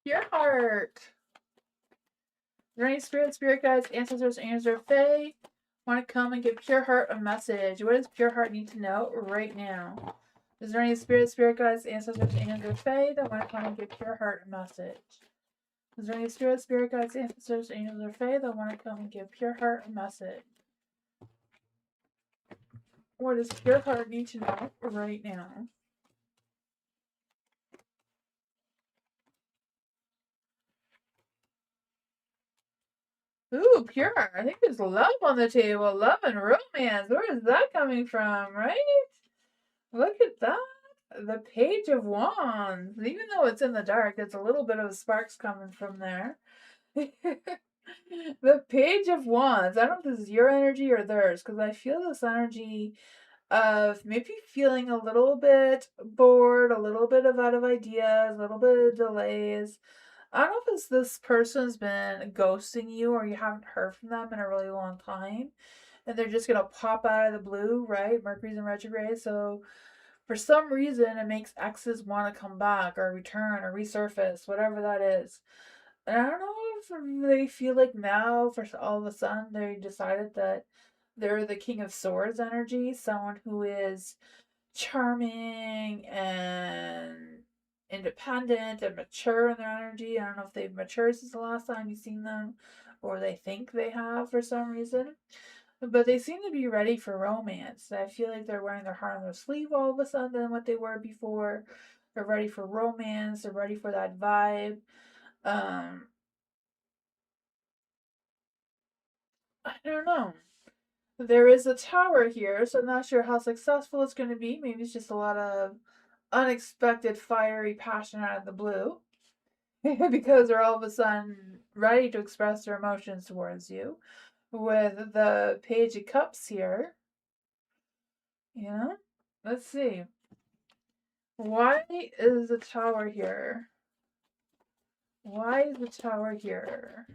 Speaker 2: Your heart. There any spirit guides, ancestors, angels, or fae want to come and give Pure Heart a message? What does Pure Heart need to know right now? Is there any spirit guides, ancestors, angels, or fae that want to come and give Pure Heart a message? Is there any spirit guides, ancestors, angels, or fae that want to come and give Pure Heart a message? What does Pure Heart need to know right now? Ooh, pure. I think there's love on the table. Love and romance. Where is that coming from, right? Look at that. The Page of Wands. Even though it's in the dark, there's a little bit of sparks coming from there. The Page of Wands. I don't know if this is your energy or theirs, because I feel this energy of maybe feeling a little bit bored, a little bit of out of ideas, a little bit of delays. I don't know if it's this person's been ghosting you or you haven't heard from them in a really long time. and they're just gonna pop out of the blue, right? Mercury's in retrograde, so for some reason it makes exes want to come back or return or resurface, whatever that is. And I don't know if they feel like now, for all of a sudden, they decided that they're the King of Swords energy, someone who is charming and independent and mature in their energy. I don't know if they've matured since the last time you've seen them, or they think they have for some reason. But they seem to be ready for romance. I feel like they're wearing their heart on their sleeve all of a sudden than what they were before. They're ready for romance. They're ready for that vibe. Um, I don't know. There is a tower here, so I'm not sure how successful it's going to be. Maybe it's just a lot of unexpected, fiery passion out of the blue because they're all of a sudden ready to express their emotions towards you. With the Page of Cups here, you know, let's see. Why is the tower here? Why is the tower here?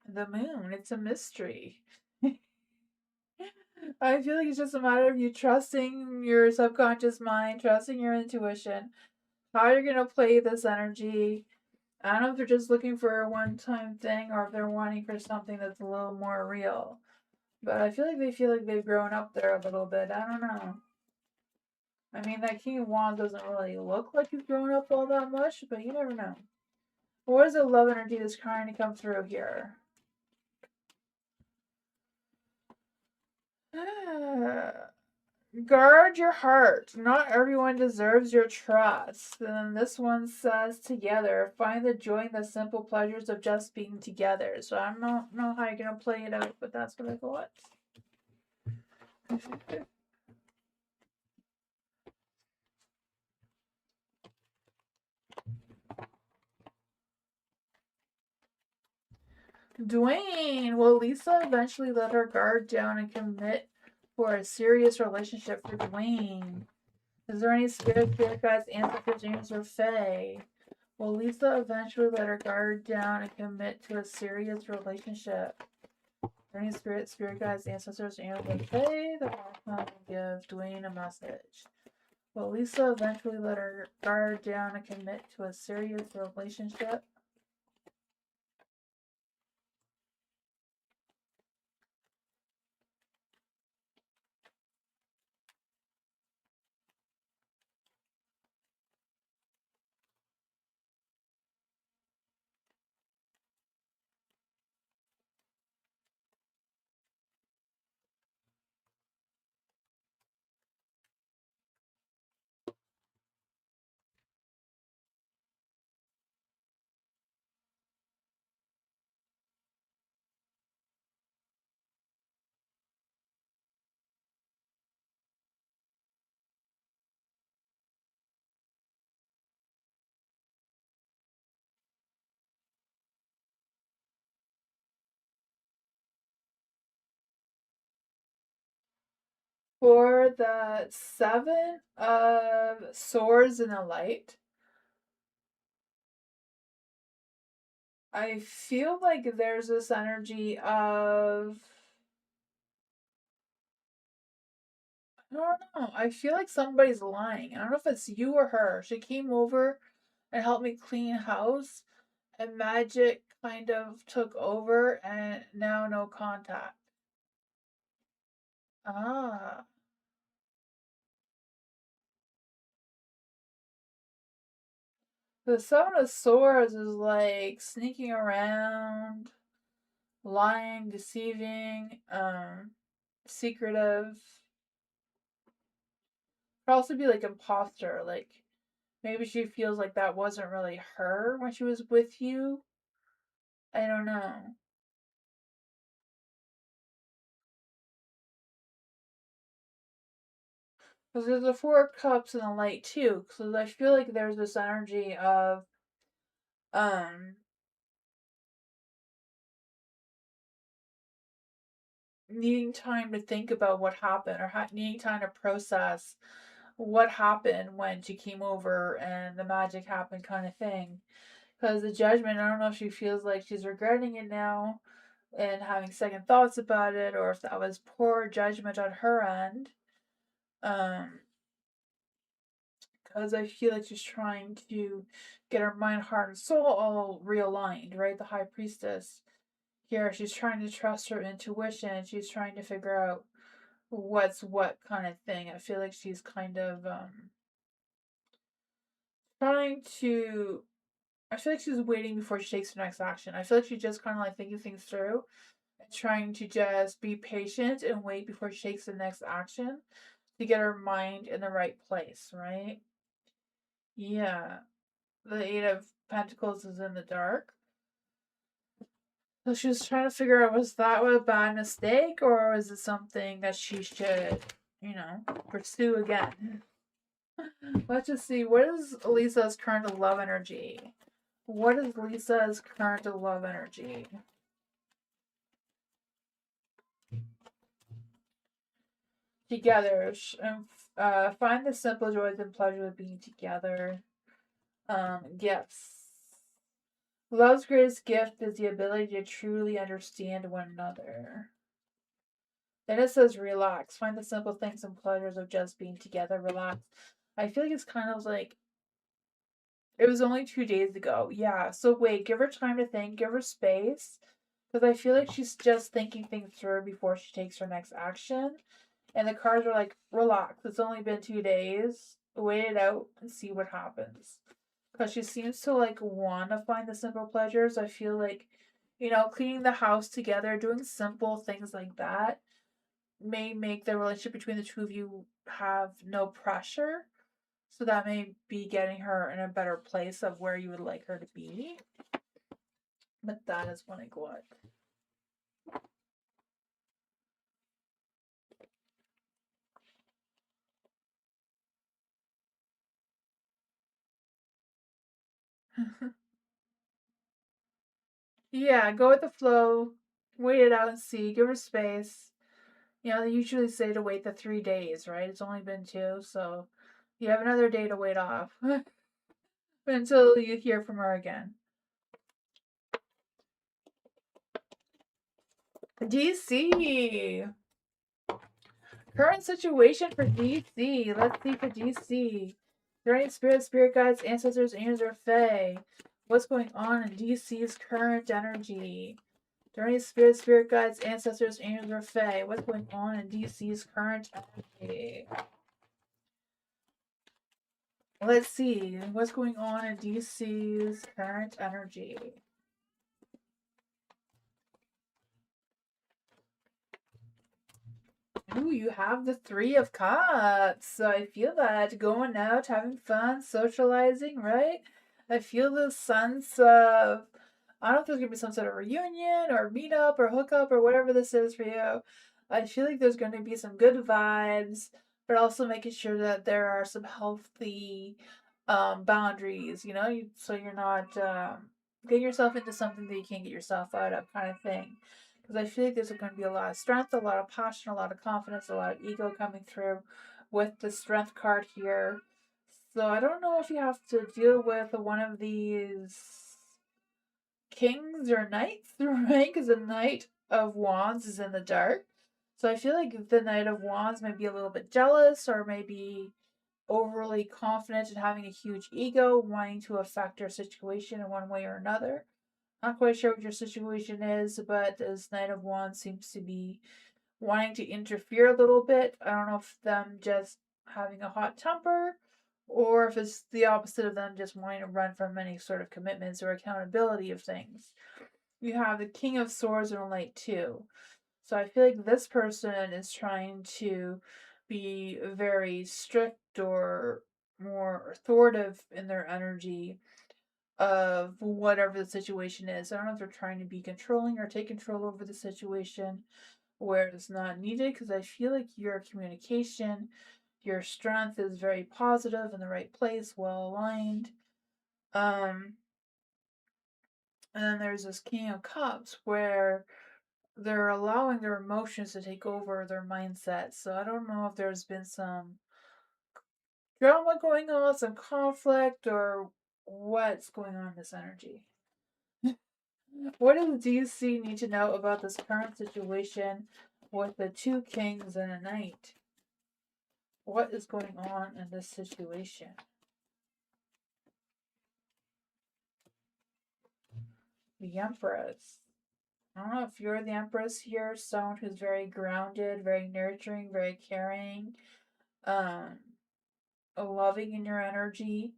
Speaker 2: The moon, it's a mystery. I feel like it's just a matter of you trusting your subconscious mind, trusting your intuition, how you're gonna play this energy. I don't know if they're just looking for a one-time thing or if they're wanting for something that's a little more real. But I feel like they've grown up there a little bit. I don't know. I mean, that King of Wands doesn't really look like he's grown up all that much, but you never know. What is the love energy that's trying to come through here? Guard your heart. Not everyone deserves your trust. And this one says together. Find the joy in the simple pleasures of just being together. So I don't know how you're going to play it out, but that's what I thought. Dwayne. Will Lisa eventually let her guard down and commit for a serious relationship for Dwayne? Is there any spirit guides, ancestors, angels, or fae? Will Lisa eventually let her guard down and commit to a serious relationship? Is there any spirit guides, ancestors, angels, or fae that will give Dwayne a message? Will Lisa eventually let her guard down and commit to a serious relationship? For the Seven of Swords in the Light, I feel like there's this energy of, I don't know. I feel like somebody's lying. I don't know if it's you or her. She came over and helped me clean house, and magic kind of took over, and now no contact. Ah. The Seven of Swords is like sneaking around, lying, deceiving, secretive. Could also be like imposter, like maybe she feels like that wasn't really her when she was with you. I don't know. Because there's the Four of Cups and the Light too. So I feel like there's this energy of um needing time to think about what happened or needing time to process what happened when she came over and the magic happened kind of thing. Because the judgment, I don't know if she feels like she's regretting it now and having second thoughts about it, or if that was poor judgment on her end. Because I feel like she's trying to get her mind, heart, and soul all realigned, right? The High Priestess. Here, she's trying to trust her intuition. She's trying to figure out what's what kind of thing. I feel like she's kind of trying to. I feel like she's waiting before she takes her next action. I feel like she's just kind of like thinking things through and trying to just be patient and wait before she takes the next action to get her mind in the right place, right? Yeah. The Eight of Pentacles is in the dark. So she was trying to figure out, was that a bad mistake, or was it something that she should, pursue again? Let's just see. What is Lisa's current love energy? What is Lisa's current love energy? Together. Find the simple joys and pleasure of being together. Gifts. Love's greatest gift is the ability to truly understand one another. Then it says relax. Find the simple things and pleasures of just being together. Relax. I feel like it's kind of like it was only 2 days ago. Yeah. So wait, give her time to think, give her space. Because I feel like she's just thinking things through before she takes her next action. And the cards are like, relax. It's only been 2 days. Wait it out and see what happens. Because she seems to like want to find the simple pleasures. I feel like, cleaning the house together, doing simple things like that may make the relationship between the two of you have no pressure. So that may be getting her in a better place of where you would like her to be. But that is what I got. Yeah, go with the flow. Wait it out and see. Give her space. They usually say to wait the 3 days, right? It's only been two, so you have another day to wait off until you hear from her again. DC. Current situation for DC. Let's see for DC. There any spirit guides, ancestors, angels, or fae? What's going on in DC's current energy? There any spirit guides, ancestors, angels, or fae? What's going on in DC's current energy? Let's see. What's going on in DC's current energy? Ooh, you have the Three of Cups. So I feel that going out, having fun, socializing, right? I feel the sense of, I don't know if there's gonna be some sort of reunion or meetup or hookup or whatever this is for you. I feel like there's going to be some good vibes, but also making sure that there are some healthy boundaries, so you're not getting yourself into something that you can't get yourself out of, kind of thing. Because I feel like there's going to be a lot of strength, a lot of passion, a lot of confidence, a lot of ego coming through with the strength card here. So I don't know if you have to deal with one of these kings or knights, right? Because the Knight of Wands is in the dark. So I feel like the Knight of Wands may be a little bit jealous or maybe overly confident and having a huge ego, wanting to affect your situation in one way or another. Not quite sure what your situation is, but this Knight of Wands seems to be wanting to interfere a little bit. I don't know if them just having a hot temper or if it's the opposite of them just wanting to run from any sort of commitments or accountability of things. You have the King of Swords and Light too. So I feel like this person is trying to be very strict or more authoritative in their energy of whatever the situation is. I don't know if they're trying to be controlling or take control over the situation where it's not needed, because I feel like your communication, your strength is very positive in the right place, well aligned. Um, and then there's this King of Cups where they're allowing their emotions to take over their mindset. So I don't know if there's been some drama going on, some conflict, or what's going on in this energy? What does DC need to know about this current situation with the 2 kings and a knight? What is going on in this situation? The Empress. I don't know if you're the Empress here, someone who's very grounded, very nurturing, very caring, um, loving in your energy.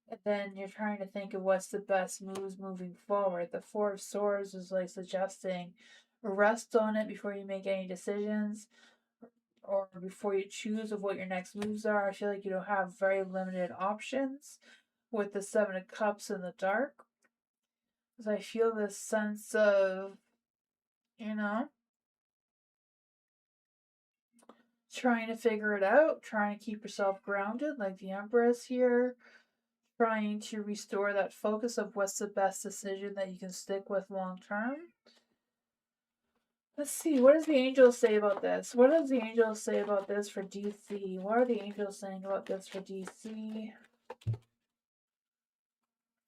Speaker 2: And then you're trying to think of what's the best moves moving forward. The Four of Swords is like suggesting rest on it before you make any decisions or before you choose of what your next moves are. I feel like you don't have very limited options with the Seven of Cups in the dark. Because I feel this sense of, you know, trying to figure it out, trying to keep yourself grounded, like the Empress here, trying to restore that focus of what's the best decision that you can stick with long term. Let's see, what does the angels say about this? What does the angels say about this for DC? What are the angels saying about this for DC?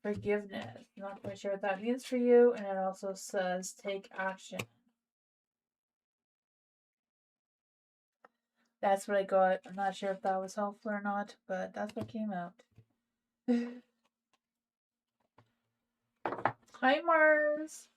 Speaker 2: Forgiveness. I'm not quite sure what that means for you, and it also says take action. That's what I got. I'm not sure if that was helpful or not, but that's what came out. Hi, Mars.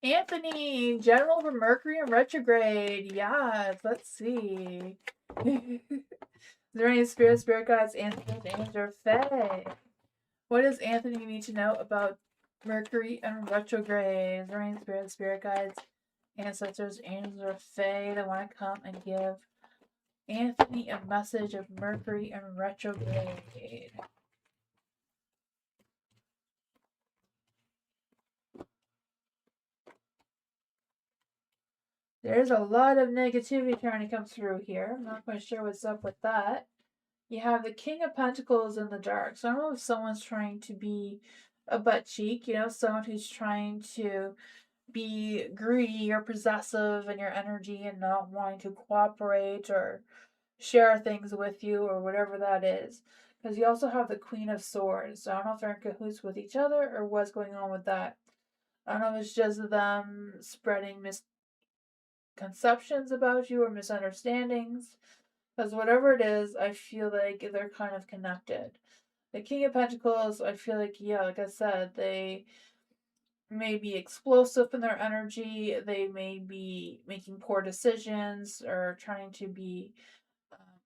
Speaker 2: Anthony, general for Mercury in retrograde. Yes, let's see. Is there any spirit guides, angels, or fae? What does Anthony need to know about Mercury and retrograde? Is there any spirit guides, ancestors, angels, or fae that want to come and give Anthony a message of Mercury and retrograde? There's a lot of negativity trying to come through here. I'm not quite sure what's up with that. You have the King of Pentacles in the dark. So I don't know if someone's trying to be a butt cheek, someone who's trying to be greedy or possessive in your energy and not wanting to cooperate or share things with you or whatever that is. Because you also have the Queen of Swords. So I don't know if they're in cahoots with each other or what's going on with that. I don't know if it's just them spreading misconceptions about you or misunderstandings. Because whatever it is, I feel like they're kind of connected. The King of Pentacles, I feel like, yeah, like I said, they may be explosive in their energy. They may be making poor decisions or trying to be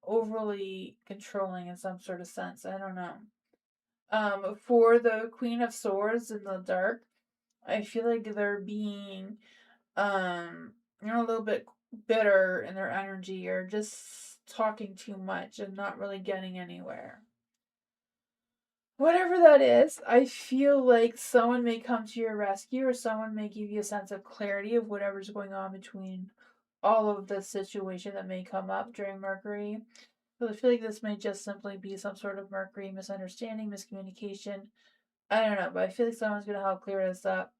Speaker 2: overly controlling in some sort of sense. I don't know. For the Queen of Swords in the dark, I feel like they're being, a little bit bitter in their energy or just talking too much and not really getting anywhere. Whatever that is, I feel like someone may come to your rescue or someone may give you a sense of clarity of whatever's going on between all of the situation that may come up during Mercury. So I feel like this may just simply be some sort of Mercury misunderstanding, miscommunication. I don't know, but I feel like someone's going to help clear this up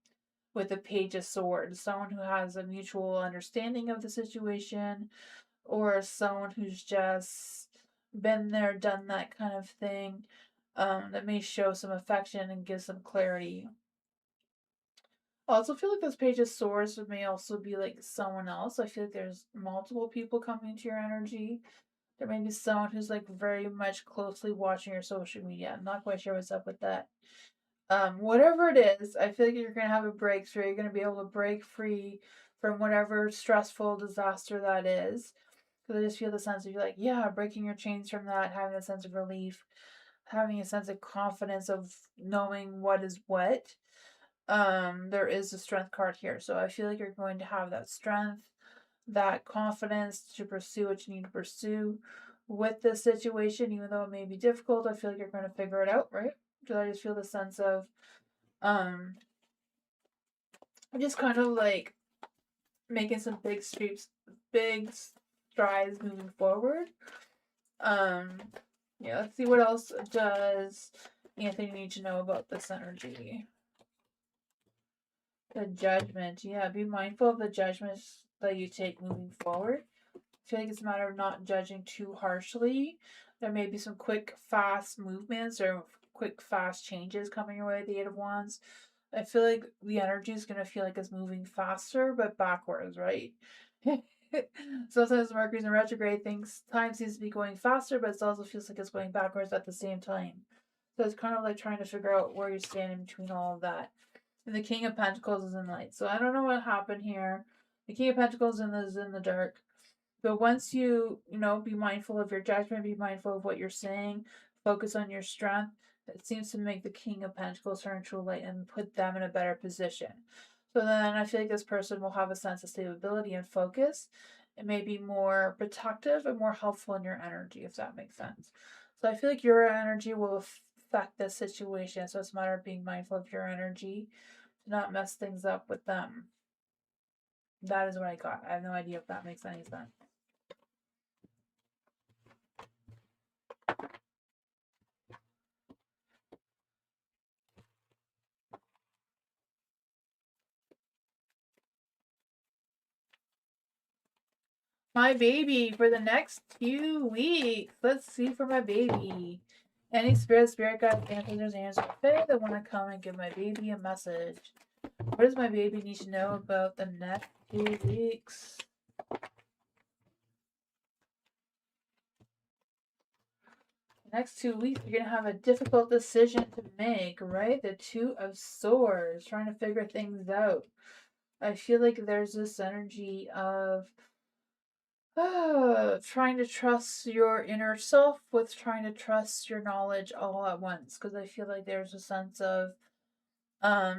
Speaker 2: with the Page of Swords. Someone who has a mutual understanding of the situation or someone who's just been there, done that kind of thing. That may show some affection and give some clarity. I also feel like this Page of Swords may also be like someone else. I feel like there's multiple people coming into your energy. There may be someone who's like very much closely watching your social media. I'm not quite sure what's up with that. Whatever it is, I feel like you're gonna have a breakthrough. You're gonna be able to break free from whatever stressful disaster that is. Because I just feel the sense of like, yeah, breaking your chains from that, having a sense of relief, having a sense of confidence of knowing what is what. There is a strength card here, so I feel like you're going to have that strength, that confidence to pursue what you need to pursue with this situation, even though it may be difficult. I feel like you're going to figure it out, right? Because I just feel the sense of just kind of like making some big strides moving forward. Yeah, let's see what else does anything you need to know about this energy? The judgment. Yeah, be mindful of the judgments that you take moving forward. I feel like it's a matter of not judging too harshly. There may be some quick, fast movements or quick, fast changes coming your way, the Eight of Wands. I feel like the energy is going to feel like it's moving faster, but backwards, right? Sometimes Mercury's in retrograde, time seems to be going faster, but it also feels like it's going backwards at the same time. So it's kind of like trying to figure out where you're standing between all of that. And the King of Pentacles is in light. So I don't know what happened here. The King of Pentacles is in the dark. But once you be mindful of your judgment, be mindful of what you're saying, focus on your strength, it seems to make the King of Pentacles turn to light and put them in a better position. So then I feel like this person will have a sense of stability and focus. It may be more protective and more helpful in your energy, if that makes sense. So I feel like your energy will affect this situation. So it's a matter of being mindful of your energy to not mess things up with them. That is what I got. I have no idea if that makes any sense. My baby for the next 2 weeks. Let's see for my baby. Any spirit guides, ancestors, angels, or fae that want to come and give my baby a message. What does my baby need to know about the next 2 weeks? The next 2 weeks, you're going to have a difficult decision to make, right? The Two of Swords, trying to figure things out. I feel like there's this energy of trying to trust your inner self with trying to trust your knowledge all at once. Because I feel like there's a sense of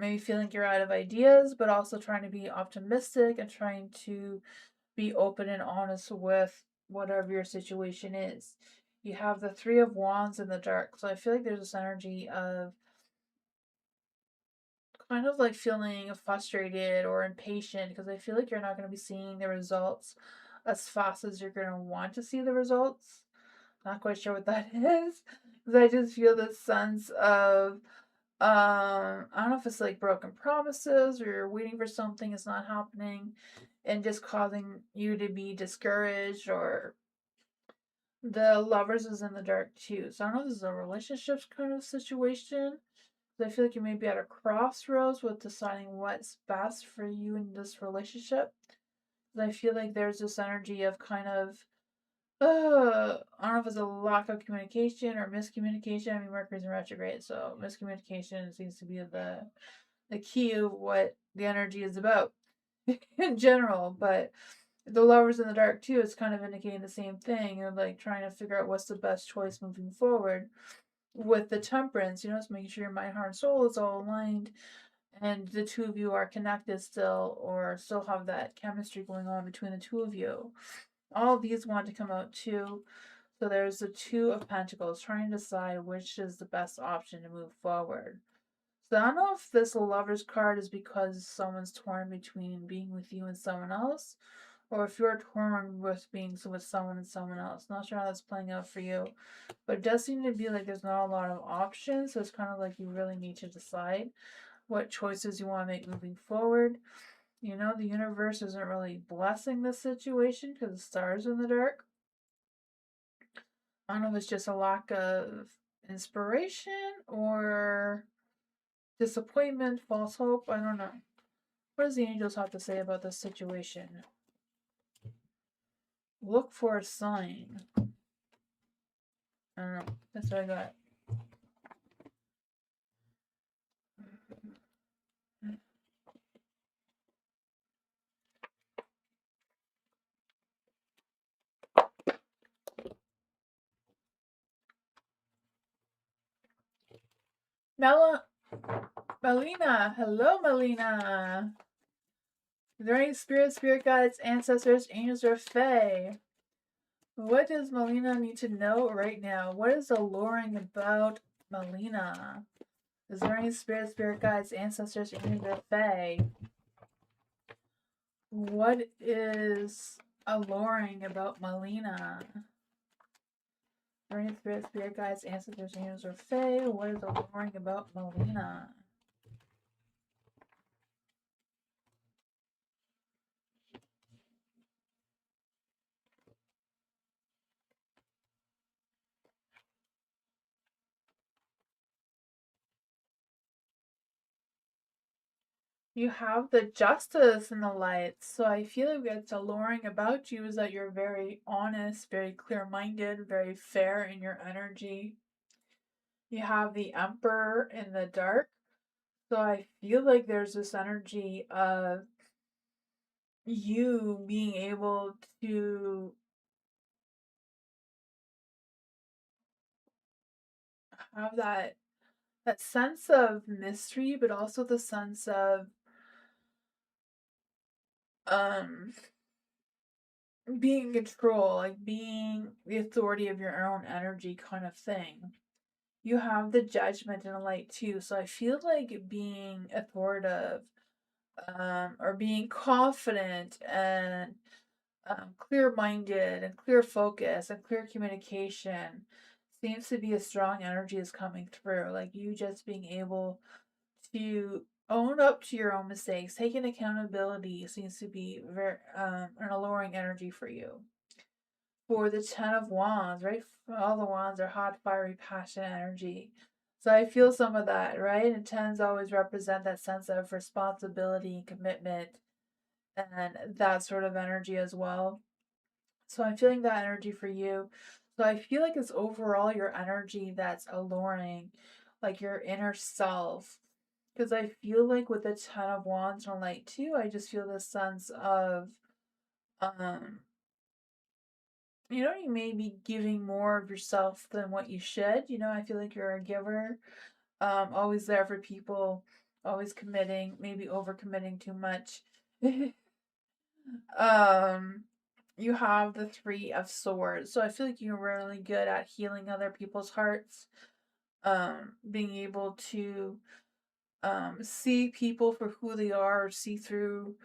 Speaker 2: maybe feeling you're out of ideas, but also trying to be optimistic and trying to be open and honest with whatever your situation is. You have the Three of Wands in the dark. So I feel like there's this energy of kind of like feeling frustrated or impatient because I feel like you're not going to be seeing the results as fast as you're going to want to see the results. Not quite sure what that is because I just feel this sense of I don't know if it's like broken promises or you're waiting for something, it's not happening, and just causing you to be discouraged. Or the Lovers is in the dark too, so I don't know if this is a relationships kind of situation. I feel like you may be at a crossroads with deciding what's best for you in this relationship. I feel like there's this energy of kind of, I don't know if it's a lack of communication or miscommunication. I mean, Mercury's in retrograde, so miscommunication seems to be the key of what the energy is about in general. But the Lovers in the dark too is kind of indicating the same thing of like trying to figure out what's the best choice moving forward. With the Temperance, it's making sure your mind, heart, and soul is all aligned and the two of you are connected still or still have that chemistry going on between the two of you. All of these want to come out too. So there's the Two of Pentacles trying to decide which is the best option to move forward. So I don't know if this Lover's card is because someone's torn between being with you and someone else, or if you're torn with being with someone and someone else. Not sure how that's playing out for you. But it does seem to be like there's not a lot of options, so it's kind of like you really need to decide what choices you want to make moving forward. The universe isn't really blessing this situation because the stars are in the dark. I don't know if it's just a lack of inspiration or disappointment, false hope. I don't know. What does the angels have to say about this situation? Look for a sign. I don't know. That's what I got. Melina. Hello, Melina. Is there any spirit guides, ancestors, angels, or fae? What does Melina need to know right now? What is alluring about Melina? Is there any spirit guides, ancestors, angels, or fae? What is alluring about Melina? Rain spirit guides, ancestors, angels, or fae. What is alluring about Melina? You have the justice in the lights, so I feel like what's alluring about you is that you're very honest, very clear-minded, very fair in your energy. You have the Emperor in the dark, so I feel like there's this energy of you being able to have that sense of mystery, but also the sense of um being in control, like being the authority of your own energy kind of thing. You have the judgment and the light too, so I feel like being authoritative, or being confident and clear-minded and clear focus and clear communication seems to be a strong energy is coming through. Like you just being able to own up to your own mistakes, taking accountability seems to be very an alluring energy for you. For the Ten of Wands, right? All the wands are hot, fiery, passionate energy. So I feel some of that, right? And tens always represent that sense of responsibility and commitment and that sort of energy as well. So I'm feeling that energy for you. So I feel like it's overall your energy that's alluring, like your inner self. Because I feel like with the Ten of Wands and Light too, I just feel this sense of, um, you may be giving more of yourself than what you should. I feel like you're a giver, always there for people, always committing, maybe overcommitting too much. um, you have the Three of Swords, so I feel like you're really good at healing other people's hearts, being able to see people for who they are, or see through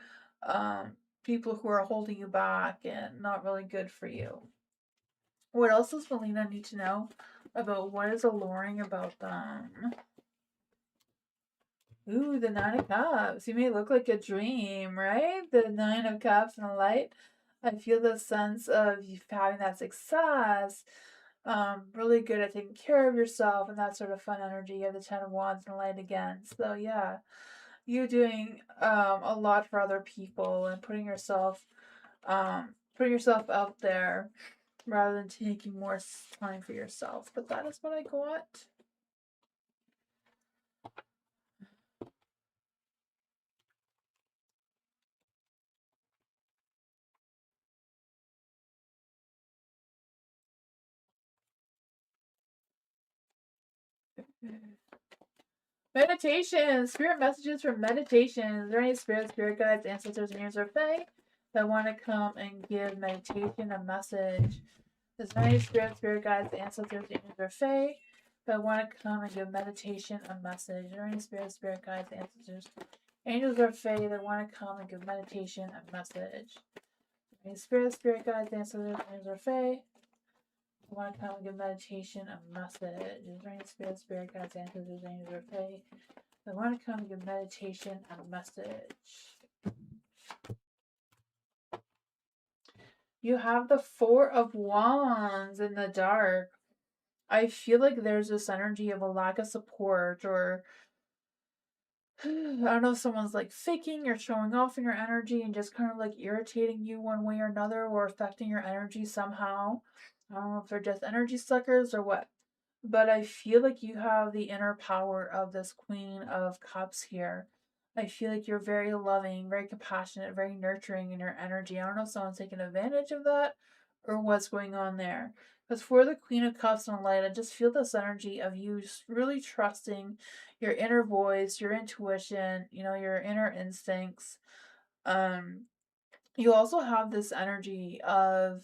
Speaker 2: um, people who are holding you back and not really good for you. What else does Melina need to know about what is alluring about them? Ooh, the Nine of Cups. You may look like a dream, right? The Nine of Cups and the light. I feel the sense of you having that success, really good at taking care of yourself and that sort of fun energy. You have the Ten of Wands and the light again. So yeah, you doing a lot for other people and putting yourself out there rather than taking more time for yourself. But that is what I got. Meditation, spirit messages for meditation. Is there any spirit guides, ancestors, angels, or fae that want to come and give meditation a message? Is there any spirit guides, ancestors, angels, or fae that want to come and give meditation a message? Is there any spirit guides, ancestors, angels, or fae that want to come and give meditation a message? Any spirit guides, ancestors, angels, or fae that want to come and give meditation a message? Is there any spirit guides, ancestors, angels, or fae I want to come and give meditation a message? You have the Four of Wands in the dark. I feel like there's this energy of a lack of support, or I don't know if someone's like faking or showing off in your energy and just kind of like irritating you one way or another, or affecting your energy somehow. I don't know if they're just energy suckers or what. But I feel like you have the inner power of this Queen of Cups here. I feel like you're very loving, very compassionate, very nurturing in your energy. I don't know if someone's taking advantage of that or what's going on there. Because for the Queen of Cups and Light, I just feel this energy of you really trusting your inner voice, your intuition, your inner instincts. Um, you also have this energy of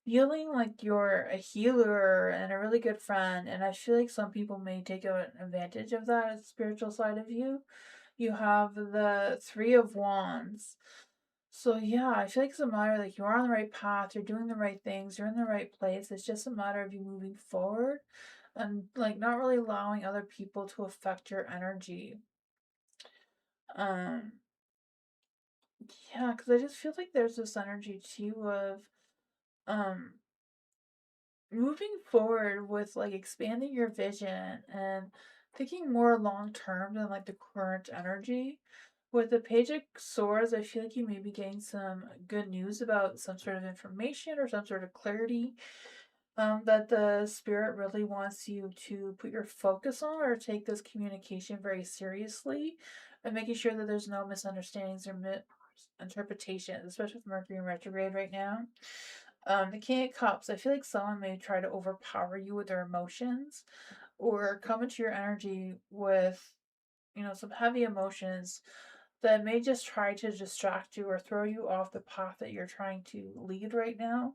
Speaker 2: feeling like you're a healer and a really good friend, and I feel like some people may take advantage of that spiritual side of you. You have the Three of Wands, So yeah, I feel like it's a matter like you're on the right path, you're doing the right things, you're in the right place. It's just a matter of you moving forward and like not really allowing other people to affect your energy. Um yeah, because I just feel like there's this energy too of um moving forward with like expanding your vision and thinking more long term than like the current energy. With the Page of Swords, I feel like you may be getting some good news about some sort of information or some sort of clarity that the spirit really wants you to put your focus on or take this communication very seriously and making sure that there's no misunderstandings or misinterpretations, especially with Mercury in retrograde right now. The King of Cups, I feel like someone may try to overpower you with their emotions or come into your energy with, some heavy emotions that may just try to distract you or throw you off the path that you're trying to lead right now.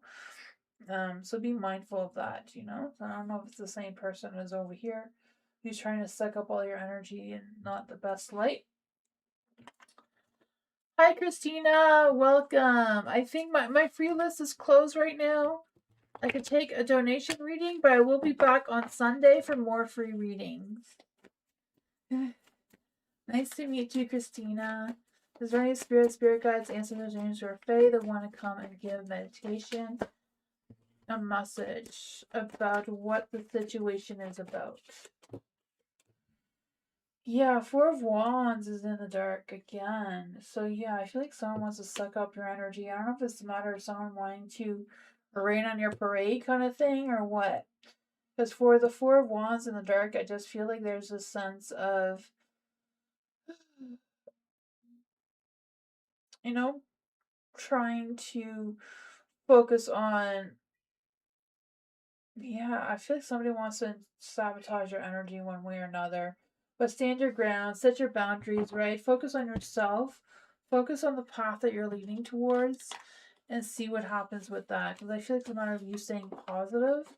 Speaker 2: So be mindful of that. I don't know if it's the same person as over here who's trying to suck up all your energy and not the best light. Hi, Christina. Welcome. I think my free list is closed right now. I could take a donation reading, but I will be back on Sunday for more free readings. Nice to meet you, Christina. Is there any spirit guides, ancestors, angels, or fae that want to come and give meditation, a message about what the situation is about? Yeah, Four of Wands is in the dark again. So yeah, I feel like someone wants to suck up your energy. I don't know if it's a matter of someone wanting to rain on your parade kind of thing or what. Because for the Four of Wands in the dark, I just feel like there's a sense of, you know, trying to focus on, yeah, I feel like somebody wants to sabotage your energy one way or another. But stand your ground, set your boundaries, right? Focus on yourself, focus on the path that you're leading towards, and see what happens with that. Because I feel like it's a matter of you staying positive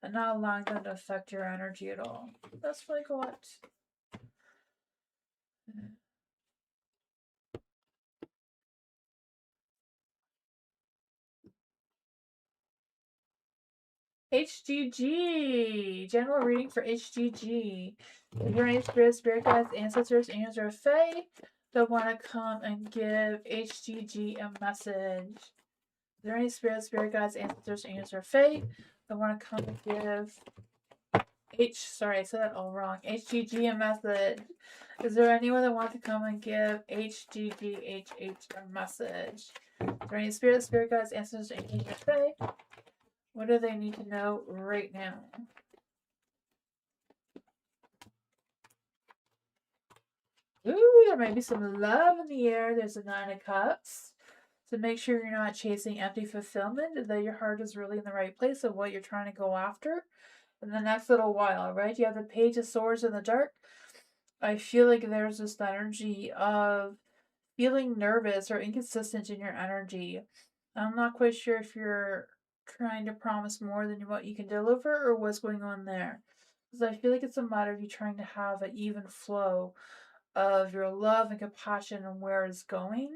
Speaker 2: and not allowing them to affect your energy at all. That's what I got. HGG! General reading for HGG. Is there any spirit guides, ancestors, angels, or fae that want to come and give HGG a message? Is there any spirit guides, ancestors, angels, or fae that want to come and give sorry, I said that all wrong. HGG a message. Is there anyone that wants to come and give HGGHH a message? Is there any spirit guides, ancestors, angels, or fae? What do they need to know right now? Ooh, there might be some love in the air. There's a Nine of Cups. So make sure you're not chasing empty fulfillment and that your heart is really in the right place of what you're trying to go after in the next little while, right? You have the Page of Swords in the dark. I feel like there's this energy of feeling nervous or inconsistent in your energy. I'm not quite sure if you're trying to promise more than what you can deliver or what's going on there. Because I feel like it's a matter of you trying to have an even flow of your love and compassion and where it's going.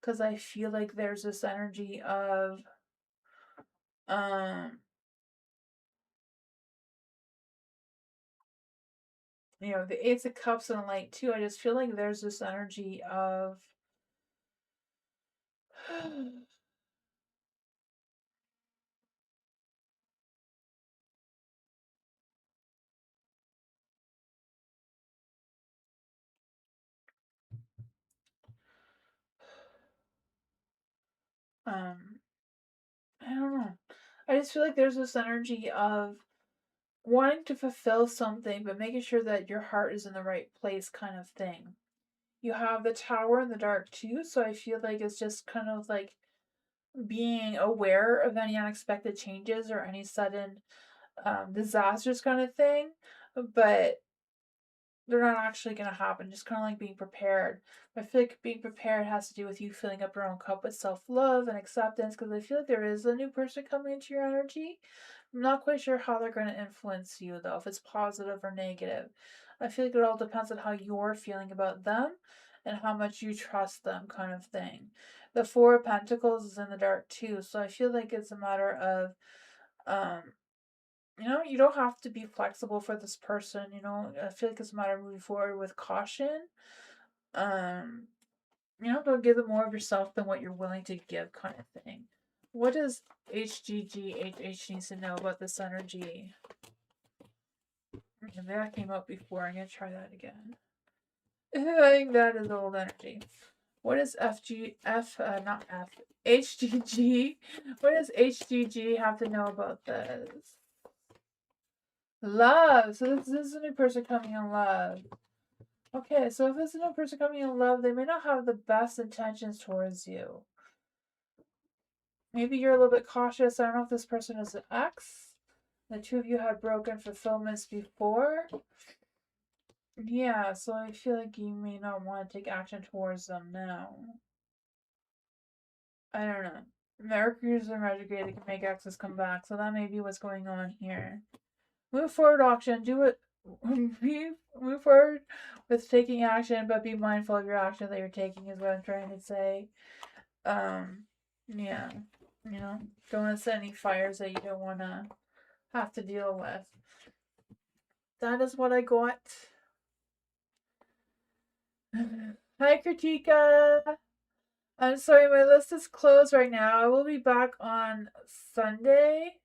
Speaker 2: Because I feel like there's this energy of, um, the Ace of Cups and Light too. I just feel like there's this energy of, um, I don't know. I just feel like there's this energy of wanting to fulfill something, but making sure that your heart is in the right place, kind of thing. You have the Tower in the dark too, so I feel like it's just kind of like being aware of any unexpected changes or any sudden disasters, kind of thing. But they're not actually going to happen. Just kind of like being prepared. I feel like being prepared has to do with you filling up your own cup with self love and acceptance because I feel like there is a new person coming into your energy. I'm not quite sure how they're going to influence you though, if it's positive or negative. I feel like it all depends on how you're feeling about them and how much you trust them, kind of thing. The Four of Pentacles is in the dark too, so I feel like it's a matter of, you know, you don't have to be flexible for this person, you know. I feel like it's a matter of moving forward with caution. You know, don't give them more of yourself than what you're willing to give, kind of thing. What does HGGHH needs to know about this energy? Okay, that came up before. I'm going to try that again. I think that is old energy. What is HGG? What does HGG have to know about this? Love. So this is a new person coming in love. Okay, so if it's a new person coming in love, they may not have the best intentions towards you. Maybe you're a little bit cautious. I don't know if this person is an ex. The two of you had broken fulfillments before. Yeah, so I feel like you may not want to take action towards them now. I don't know. Mercury's in retrograde, they can make exes come back, so that may be what's going on here. Move forward, auction. Do it. Move forward with taking action, but be mindful of your action that you're taking, is what I'm trying to say. Yeah. You know, don't want to set any fires that you don't want to have to deal with. That is what I got. Hi, Kritika. I'm sorry, my list is closed right now. I will be back on Sunday.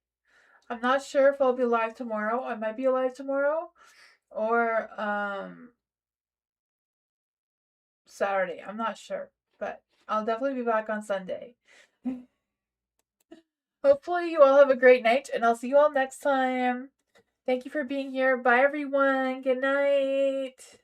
Speaker 2: I'm not sure if I'll be live tomorrow. I might be live tomorrow. Or Saturday. I'm not sure. But I'll definitely be back on Sunday. Hopefully you all have a great night, and I'll see you all next time. Thank you for being here. Bye, everyone. Good night.